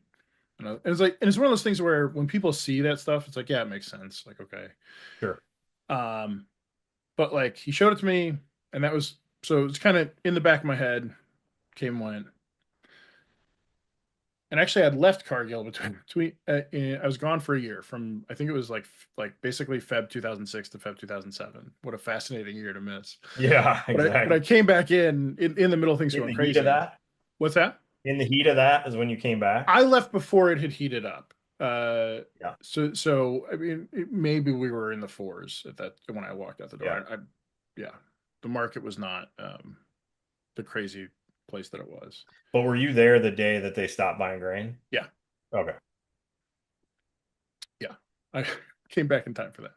and it's like, and it's one of those things where when people see that stuff, it's like, yeah, it makes sense. Like, okay. Sure. Um, but like, he showed it to me, and that was, so it's kind of in the back of my head, came went. And actually, I'd left Cargill I was gone for a year, from I think it was like basically Feb 2006 to Feb 2007. What a fascinating year to miss. Yeah, But I exactly. came back in the middle of things In going the heat of crazy. that, What's that? in the heat of that is when you came back. I left before it had heated up. Uh, Yeah. so I mean, maybe we were in the fours at that when I walked out the Yeah. door. Yeah, the market was not the crazy place that it was. But were you there the day that they stopped buying grain? Yeah, Okay. yeah, I came back in time for that.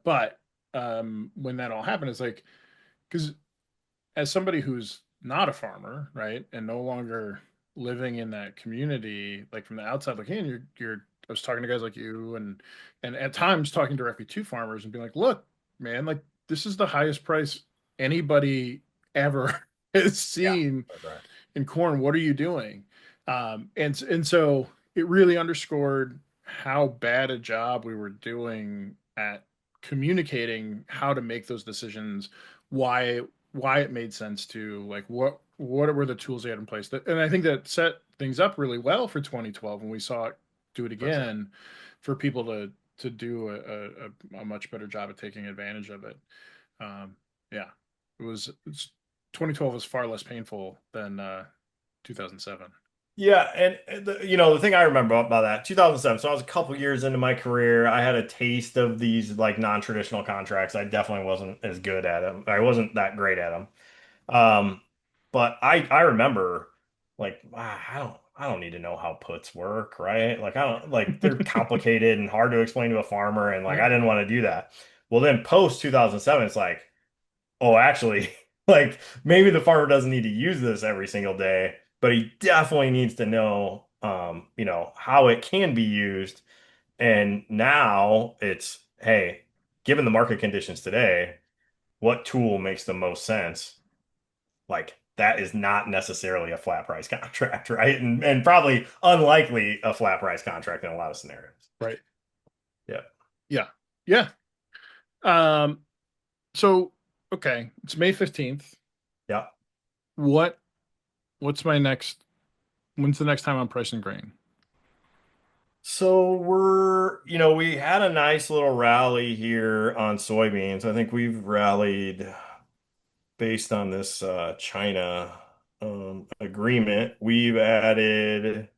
But when that all happened, it's like, because as somebody who's not a farmer, right, and no longer living in that community, like from the outside looking in, I was talking to guys like you, and at times talking directly to farmers and being like, look, man, like, this is the highest price anybody ever has Yeah. seen That's right. in corn. What are you doing? And so it really underscored how bad a job we were doing at communicating how to make those decisions, why it made sense to, like, what were the tools they had in place and I think that set things up really well for 2012 when we saw it do it For sure. again, for people to do a much better job at taking advantage of it. Yeah, it's 2012 was far less painful than 2007. Yeah, and the thing I remember about that 2007. So I was a couple years into my career. I had a taste of these like non-traditional contracts. I definitely wasn't as good at them. I wasn't that great at them. Um, but I remember like I don't need to know how puts work, right? Like I don't like they're complicated and hard to explain to a farmer, and like Yep. I didn't want to do that. Well, then post 2007, it's like, oh, actually, like maybe the farmer doesn't need to use this every single day, but he definitely needs to know, how it can be used. And now it's, hey, given the market conditions today, what tool makes the most sense? Like that is not necessarily a flat price contract, right? And probably unlikely a flat price contract in a lot of scenarios. Right. Yeah. Yeah. Yeah. Um, so okay, it's May 15th. Yeah. What what's my next when's the next time I'm pricing grain? So we had a nice little rally here on soybeans. I think we've rallied based on this China agreement. We've added,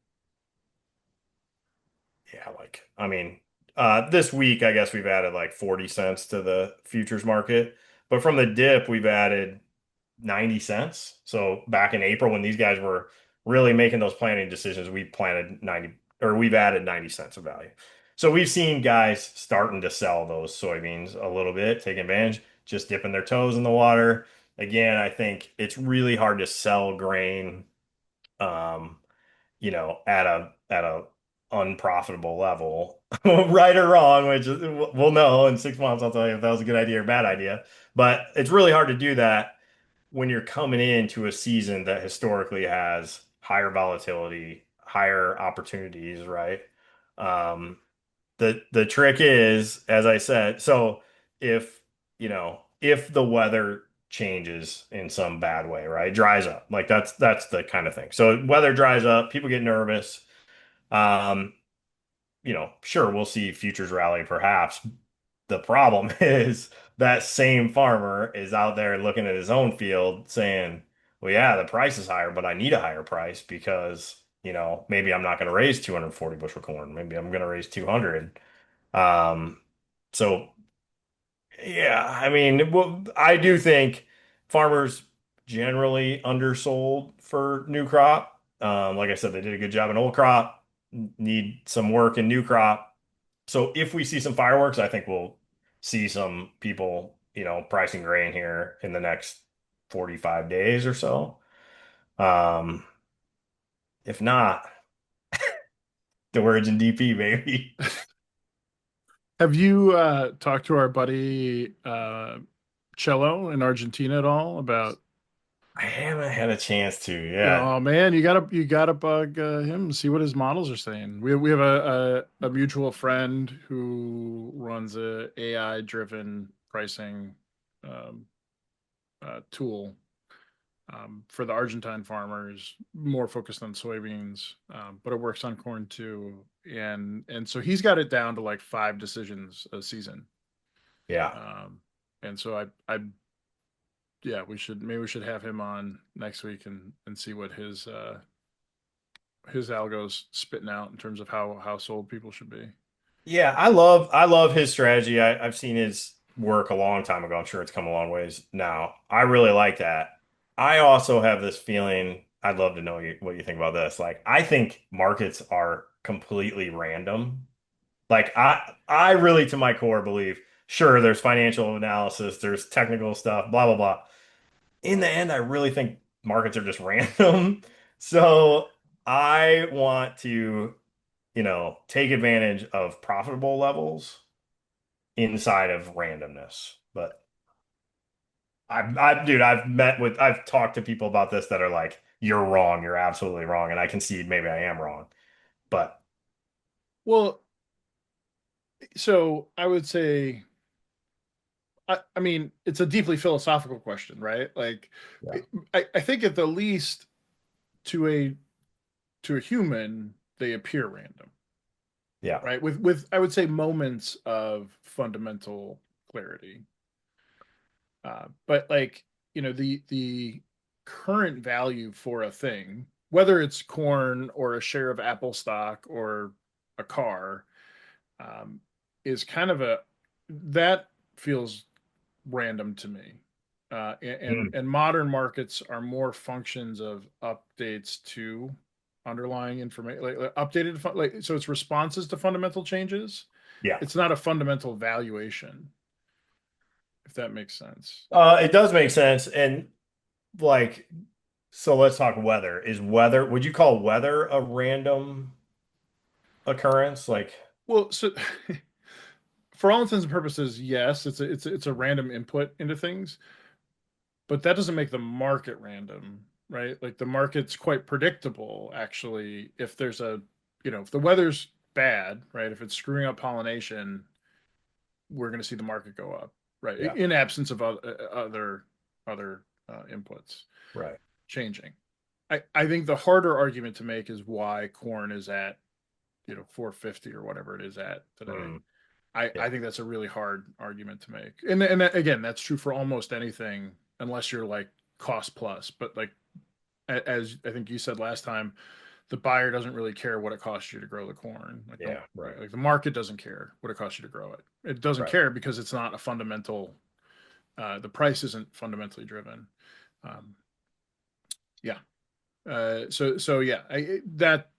yeah, like, I mean, this week, I guess we've added like 40 cents to the futures market. But from the dip, we've added 90 cents. So back in April, when these guys were really making those planning decisions, we planted 90 or we've added 90 cents of value. So we've seen guys starting to sell those soybeans a little bit, taking advantage, just dipping their toes in the water. Again, I think it's really hard to sell grain, um, at a unprofitable level, right or wrong, which we'll know in 6 months. I'll tell you if that was a good idea or bad idea. But it's really hard to do that when you're coming into a season that historically has higher volatility, higher opportunities, right? Um, the trick is, as I said, so if if the weather changes in some bad way, right? Dries up. Like that's the kind of thing. So weather dries up, people get nervous. Um, sure, we'll see futures rally perhaps. The problem is that same farmer is out there looking at his own field saying, well, yeah, the price is higher, but I need a higher price because, maybe I'm not going to raise 240 bushel corn. Maybe I'm going to raise 200. Um, so yeah, I mean, well, I do think farmers generally undersold for new crop. Like I said, they did a good job in old crop, need some work in new crop. So if we see some fireworks, I think we'll see some people, pricing grain here in the next 45 days or so. Um, if not, the words in DP, baby. Have you talked to our buddy Cello in Argentina at all about I haven't had a chance to. Yeah. oh man, you gotta bug him, see what his models are saying. We have a mutual friend who runs a AI driven pricing um, tool for the Argentine farmers, more focused on soybeans, but it works on corn too. And so he's got it down to like 5 decisions a season. Yeah. Um, and so I yeah, we should have him on next week and see what his algo's spitting out in terms of how sold people should be. Yeah, I love his strategy. I've seen his work a long time ago. I'm sure it's come a long ways now. I really like that. I also have this feeling, I'd love to know what you think about this. Like, I think markets are completely random. Like, I really, to my core, believe, sure, there's financial analysis, there's technical stuff, blah, blah, blah. In the end, I really think markets are just random. So I want to take advantage of profitable levels inside of randomness. But dude, I've talked to people about this that are like, you're wrong, you're absolutely wrong. And I concede maybe I am wrong. But Well, so I would say I mean it's a deeply philosophical question, right? Like yeah, I think at the least to a human they appear random, yeah, right? With I would say moments of fundamental clarity. But like, the current value for a thing, whether it's corn or a share of Apple stock or a car, um, is kind of a that feels random to me. Mm, And modern markets are more functions of updates to underlying information, like updated, like so it's responses to fundamental changes. yeah. It's not a fundamental valuation, if that makes sense. It does make sense. And like, so let's talk weather. Would you call weather a random occurrence? Like, Well, so for all intents and purposes, yes, it's a random input into things, but that doesn't make the market random, right? Like the market's quite predictable, actually. If there's a, if the weather's bad, right? If it's screwing up pollination, we're going to see the market go up, right? yeah, In absence of other inputs right. changing. I think the harder argument to make is why corn is at 450 or whatever it is at today. Mm, I yeah, think that's a really hard argument to make. And that, again, that's true for almost anything unless you're like cost plus. But like as I think you said last time, the buyer doesn't really care what it costs you to grow the corn. Like yeah, right, right, like the market doesn't care what it costs you to grow it. It doesn't right. care because it's not a fundamental. The price isn't fundamentally driven. Um, yeah. So yeah, that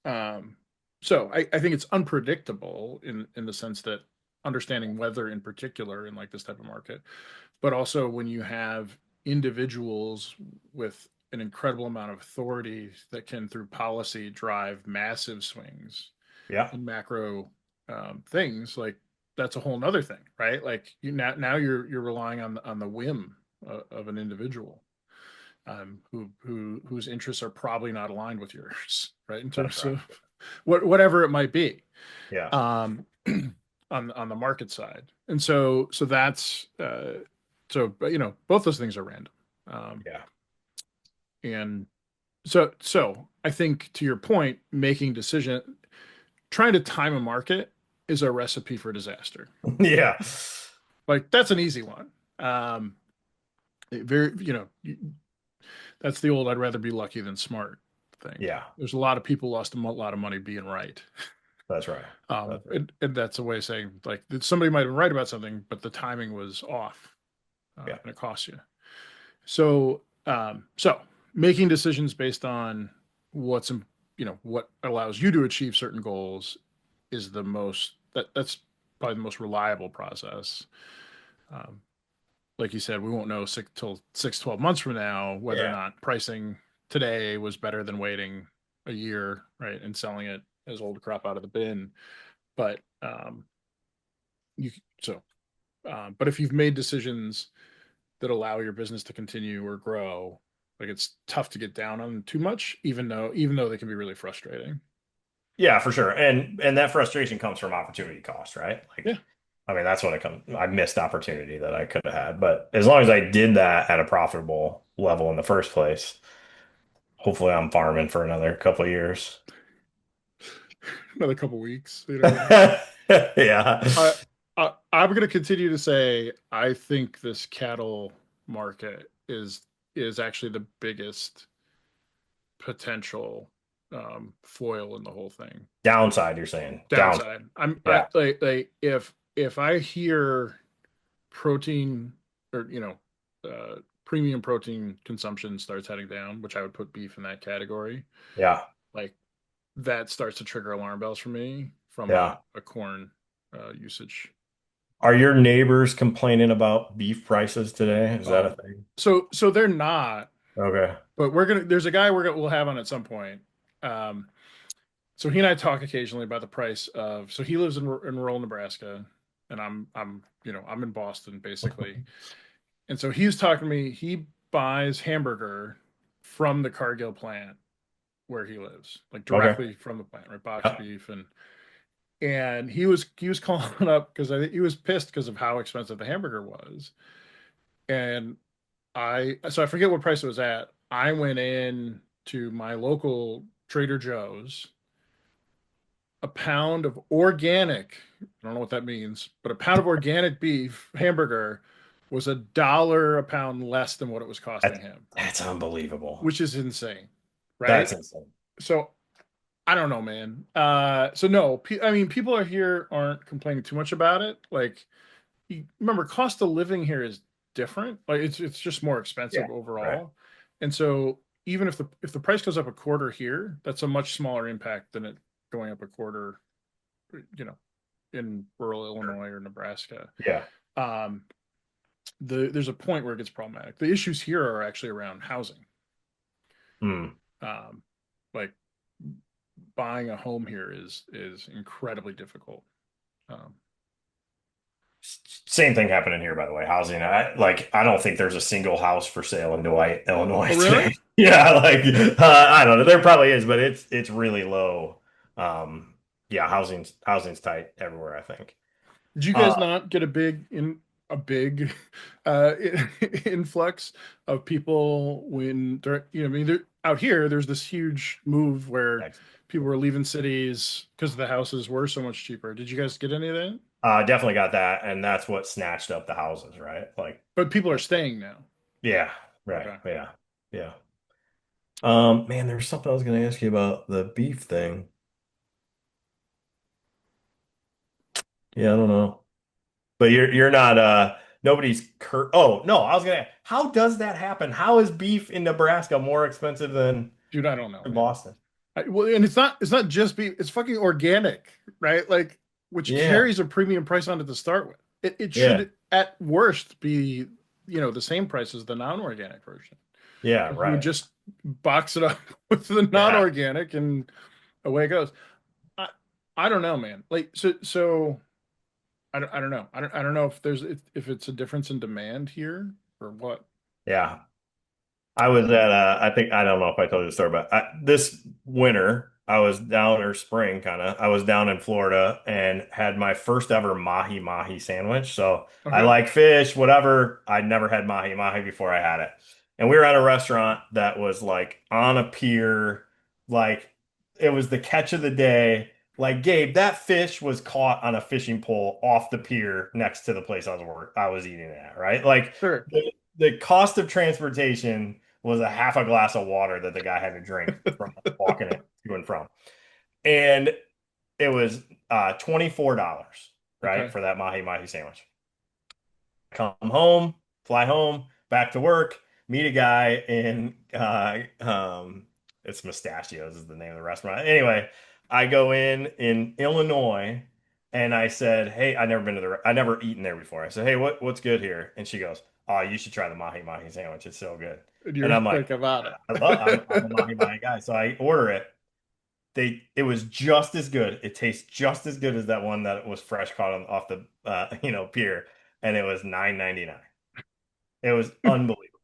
Um, so I think it's unpredictable in the sense that understanding weather in particular in like this type of market, but also when you have individuals with an incredible amount of authority that can through policy drive massive swings Yeah, in macro things, like that's a whole nother thing, right? Like now you're relying on the whim of an individual whose interests are probably not aligned with yours, right? In that's terms right. of whatever it might be, Yeah, um, on the market side, and so that's but both those things are random, um, yeah, and so I think to your point, making decision, trying to time a market is a recipe for disaster. yeah, Like that's an easy one. Very, that's the old "I'd rather be lucky than smart" thing. yeah. There's a lot of people lost a lot of money being right. That's right. That's right. And that's a way of saying like somebody might have been right about something, but the timing was off, Yeah, and it costs you. So making decisions based on what's what allows you to achieve certain goals is that's probably the most reliable process. Um, like you said, we won't know till 6 to 12 months from now whether or yeah, not pricing today was better than waiting a year, right, and selling it as old crop out of the bin. But you so, but if you've made decisions that allow your business to continue or grow, like it's tough to get down on too much, even though they can be really frustrating. yeah, for sure. And that frustration comes from opportunity cost, right? Like, Yeah, I mean, that's when it comes. I missed opportunity that I could have had, but as long as I did that at a profitable level in the first place, hopefully I'm farming for another couple of years. another couple weeks. Yeah. I, I'm going to continue to say I think this cattle market is actually the biggest potential foil in the whole thing. Downside, you're saying. Downside. Downside. I Yeah. like if I hear protein or premium protein consumption starts heading down, which I would put beef in that category, Yeah. like that starts to trigger alarm bells for me from Yeah. a corn usage. Are your neighbors complaining about beef prices today? Is that a Oh, thing? so they're not, Okay. but there's a guy we'll have on at some point. Um, so he and I talk occasionally about the price of. So he lives in rural Nebraska, and I'm in Boston basically. And so he was talking to me. He buys hamburger from the Cargill plant where he lives, like Okay. directly from the plant, right? Box Yeah. beef, and he was calling up because I think he was pissed because of how expensive the hamburger was. And I forget what price it was at. I went in to my local Trader Joe's. A pound of organic, I don't know what that means, but a pound of organic beef hamburger was $1 a pound less than what it was costing That's, him, that's unbelievable. which is insane, That's right? insane. So I don't know, man. So no, I mean, people are here aren't complaining too much about it. Like, remember, cost of living here is different. Like, it's just more Yeah. expensive Right. overall, and so even if the price goes up a quarter here, that's a much smaller impact than it going up a quarter, you know, in rural Sure. Illinois or Nebraska. Yeah. Um, there's a point where it gets problematic. The issues here are actually around housing. Hmm. Um, like buying a home here is incredibly difficult. Um, Same thing happening here, by the way. Housing. I don't think there's a single house for sale in Dwight, Illinois oh, really? today. Yeah, I don't know. There probably is, but it's really low. Yeah, housing's tight everywhere, I think. Did you Uh, guys not get a big influx of people when I mean, out here there's this huge move where Thanks. people were leaving cities because the houses were so much cheaper. Did you guys get any of that? Definitely got that, and that's what snatched up the houses, right? But people are Like, staying now. yeah, right, Okay. yeah, yeah. Man, there's something I was going to ask you about the beef thing. Yeah, I don't know. But you're not nobody's cur oh no, I was gonna how does that happen? How is beef in Nebraska more expensive than Dude, I don't know, in man. Boston? Well, and it's not just beef, it's fucking organic, right? Like, which Yeah, carries a premium price on it to start with. It yeah, should at worst be, the same price as the non-organic version. yeah, And you would right. just box it up with the Yeah, non-organic and away it goes. I I don't know, man. Like, so I don't know. I don't know if it's a difference in demand here or what. yeah. I was at I think I don't know if I told you the story, but this winter I was down or spring kind of. I was down in Florida and had my first ever mahi mahi sandwich. So I Okay. like fish, whatever. I'd never had mahi mahi before I had it. And we were at a restaurant that was like on a pier, like it was the catch of the day. Like Gabe, that fish was caught on a fishing pole off the pier next to the place I was eating at, right? Like Sure. the cost of transportation was a half a glass of water that the guy had to drink from walking it to and from. And it was $24, right, Okay. for that mahi mahi sandwich. Come home, fly home, back to work, meet a guy in it's Mustachios is the name of the restaurant. Anyway, I go in Illinois and I said, "Hey, I never eaten there before." I said, "Hey, what's good here?" And she goes, "Oh, you should try the mahi mahi sandwich. It's so good." And And you're I'm like, like about I'm a it. mahi mahi guy. So I order it. It was just as good. It tastes just as good as that one that was fresh caught off the pier, and it was 9.99. It was unbelievable.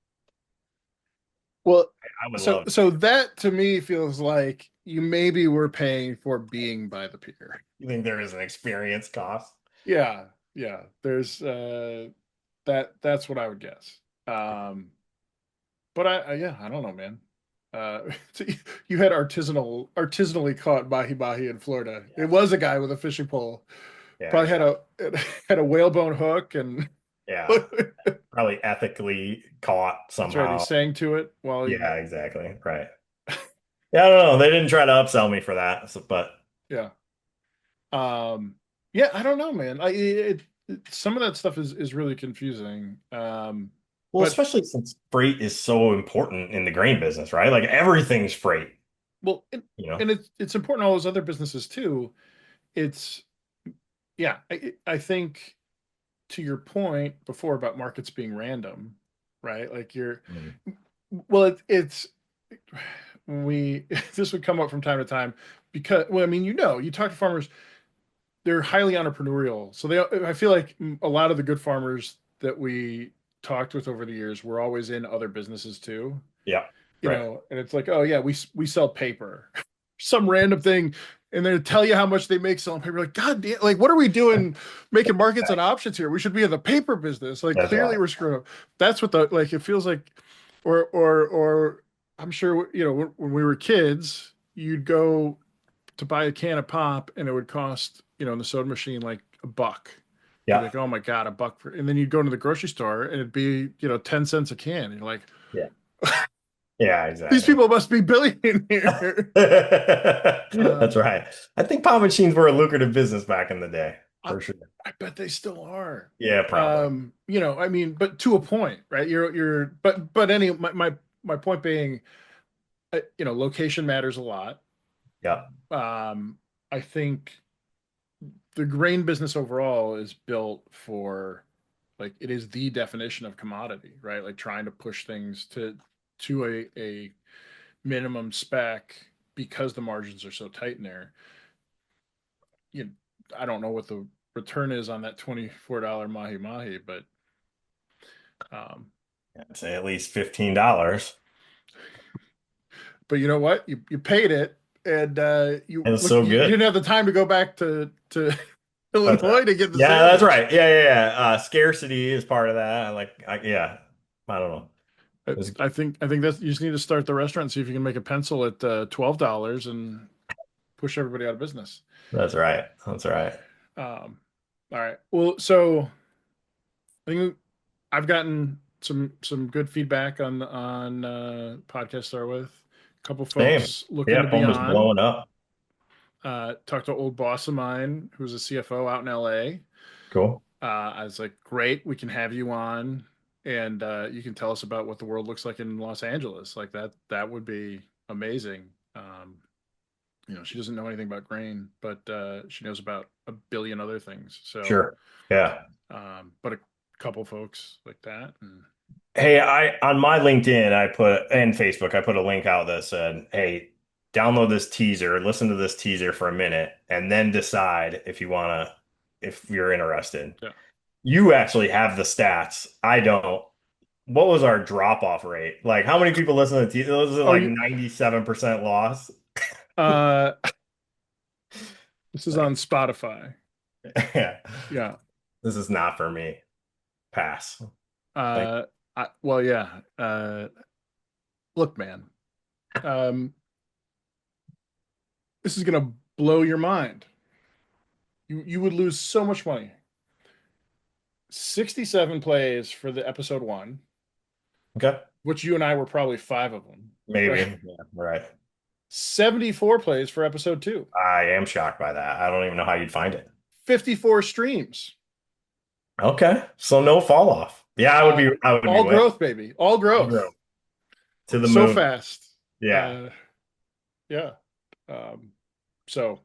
Well, I would so love to so do. that to me feels like you maybe were paying for being by the pier. You think there is an experience cost? Yeah, yeah. There's that's what I would guess. But yeah, I don't know, man. So you had artisanally caught mahi mahi in Florida. It Yeah, was a guy with a fishing pole. yeah, Probably had exactly. a whalebone hook, and Yeah, that's probably ethically caught right. He somehow. sang to it while he, Yeah, exactly. Right. Yeah, I don't know. They didn't try to upsell me for that, but yeah. Um, yeah, I don't know, man. Some of that stuff is really confusing. well, But especially since freight is so important in the grain business, right? Like everything's freight, well, you know? and it's important in all those other businesses too. It's yeah, I think to your point before about markets being random, right? Like you're Mm. well, it's we this would come up from time to time because well, I mean, you talk to farmers, they're highly entrepreneurial. So I feel like a lot of the good farmers that we talked with over the years were always in other businesses too. Yeah, right. And it's like, oh yeah, we sell paper, some random thing, and they tell you how much they make selling paper. Like, God damn, like what are we doing making markets and options here? We should be in the paper business. Like That's clearly right. we're screwed up. That's what the like it feels like, or I'm sure when we were kids, you'd go to buy a can of pop and it would cost, in the soda machine like a buck. You'd be Yeah, like, oh my God, a buck. And then you'd go to the grocery store and it'd be, 10 cents a can. And you're like, yeah. Yeah, These exactly. people must be billionaire. That's Um, right. I think pop machines were a lucrative business back in the day, I, for sure. I bet they still are. Yeah, probably. I mean, but to a point, right? But my point being, location matters a lot. Yeah, Um, I think the grain business overall is built for, like, it is the definition of commodity, right? Like trying to push things to a minimum spec because the margins are so tight in there. You I don't know what the return is on that $24 mahi mahi, but um, I'd say at least $15. but you know what? You paid it, and And it's so you good. didn't have the time to go back to That's right. Illinois to get the Yeah, that's sandwich. right. Yeah, yeah, yeah. Scarcity is part of that. Yeah, I don't know. It's, I think that you just need to start the restaurant and see if you can make a pencil at $12 and push everybody out of business. that's right. That's right. All right. Well, so I think I've gotten some good feedback on podcast start with. A couple Same. folks looking to Yeah, be phone is on. blowing up. Talked to an old boss of mine who's a CFO out in LA. Cool. I was like, great, we can have you on, and you can tell us about what the world looks like in Los Angeles. Like that would be amazing. She doesn't know anything about grain, but she knows about a billion other things. So, Sure. Yeah. but a couple folks like that, and Hey, I on my LinkedIn, I put and Facebook, I put a link out that said, "Hey, download this teaser, listen to this teaser for a minute, and then decide if you're interested." yeah. You actually have the stats. I don't. What was our drop off rate? Like, how many people listen to the teaser? Was it Oh, like 97% loss? uh, this is on Like, Spotify. yeah, Yeah. this is not for me. Pass. Like, Uh, well, yeah. Look, man. Um, this is gonna blow your mind. You would lose so much money. 67 plays for the episode one, okay, which you and I were probably five of them, right? maybe. Yeah, right. 74 plays for episode two. I am shocked by that. I don't even know how you'd find it. 54 streams. Okay, so no fall off. Yeah, Uh, I would be all way growth, baby. All growth. to the So moon. fast. Yeah, Uh, yeah. Um, so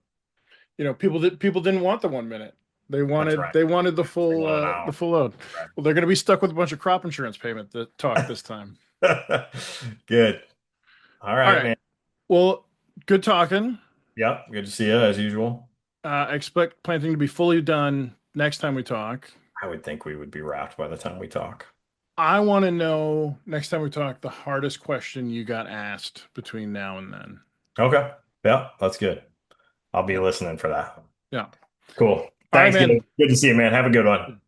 people didn't want the 1 minute. They that's wanted right. they wanted Bring one the out. full load. Well, they're going to be stuck with a bunch of crop insurance payment that talk this time. Right. Good. All All right, right. man. Well, good talking. Yep. Good to see you as usual. I expect planting to be fully done next time we talk. I would think we would be wrapped by the time we talk. I want to know next time we talk the hardest question you got asked between now and then. Okay. Yeah, that's good. I'll be Yeah. listening for that. Yeah. Cool. All right, Thanks, man. Gabe. Good to see you, man. Have a good one.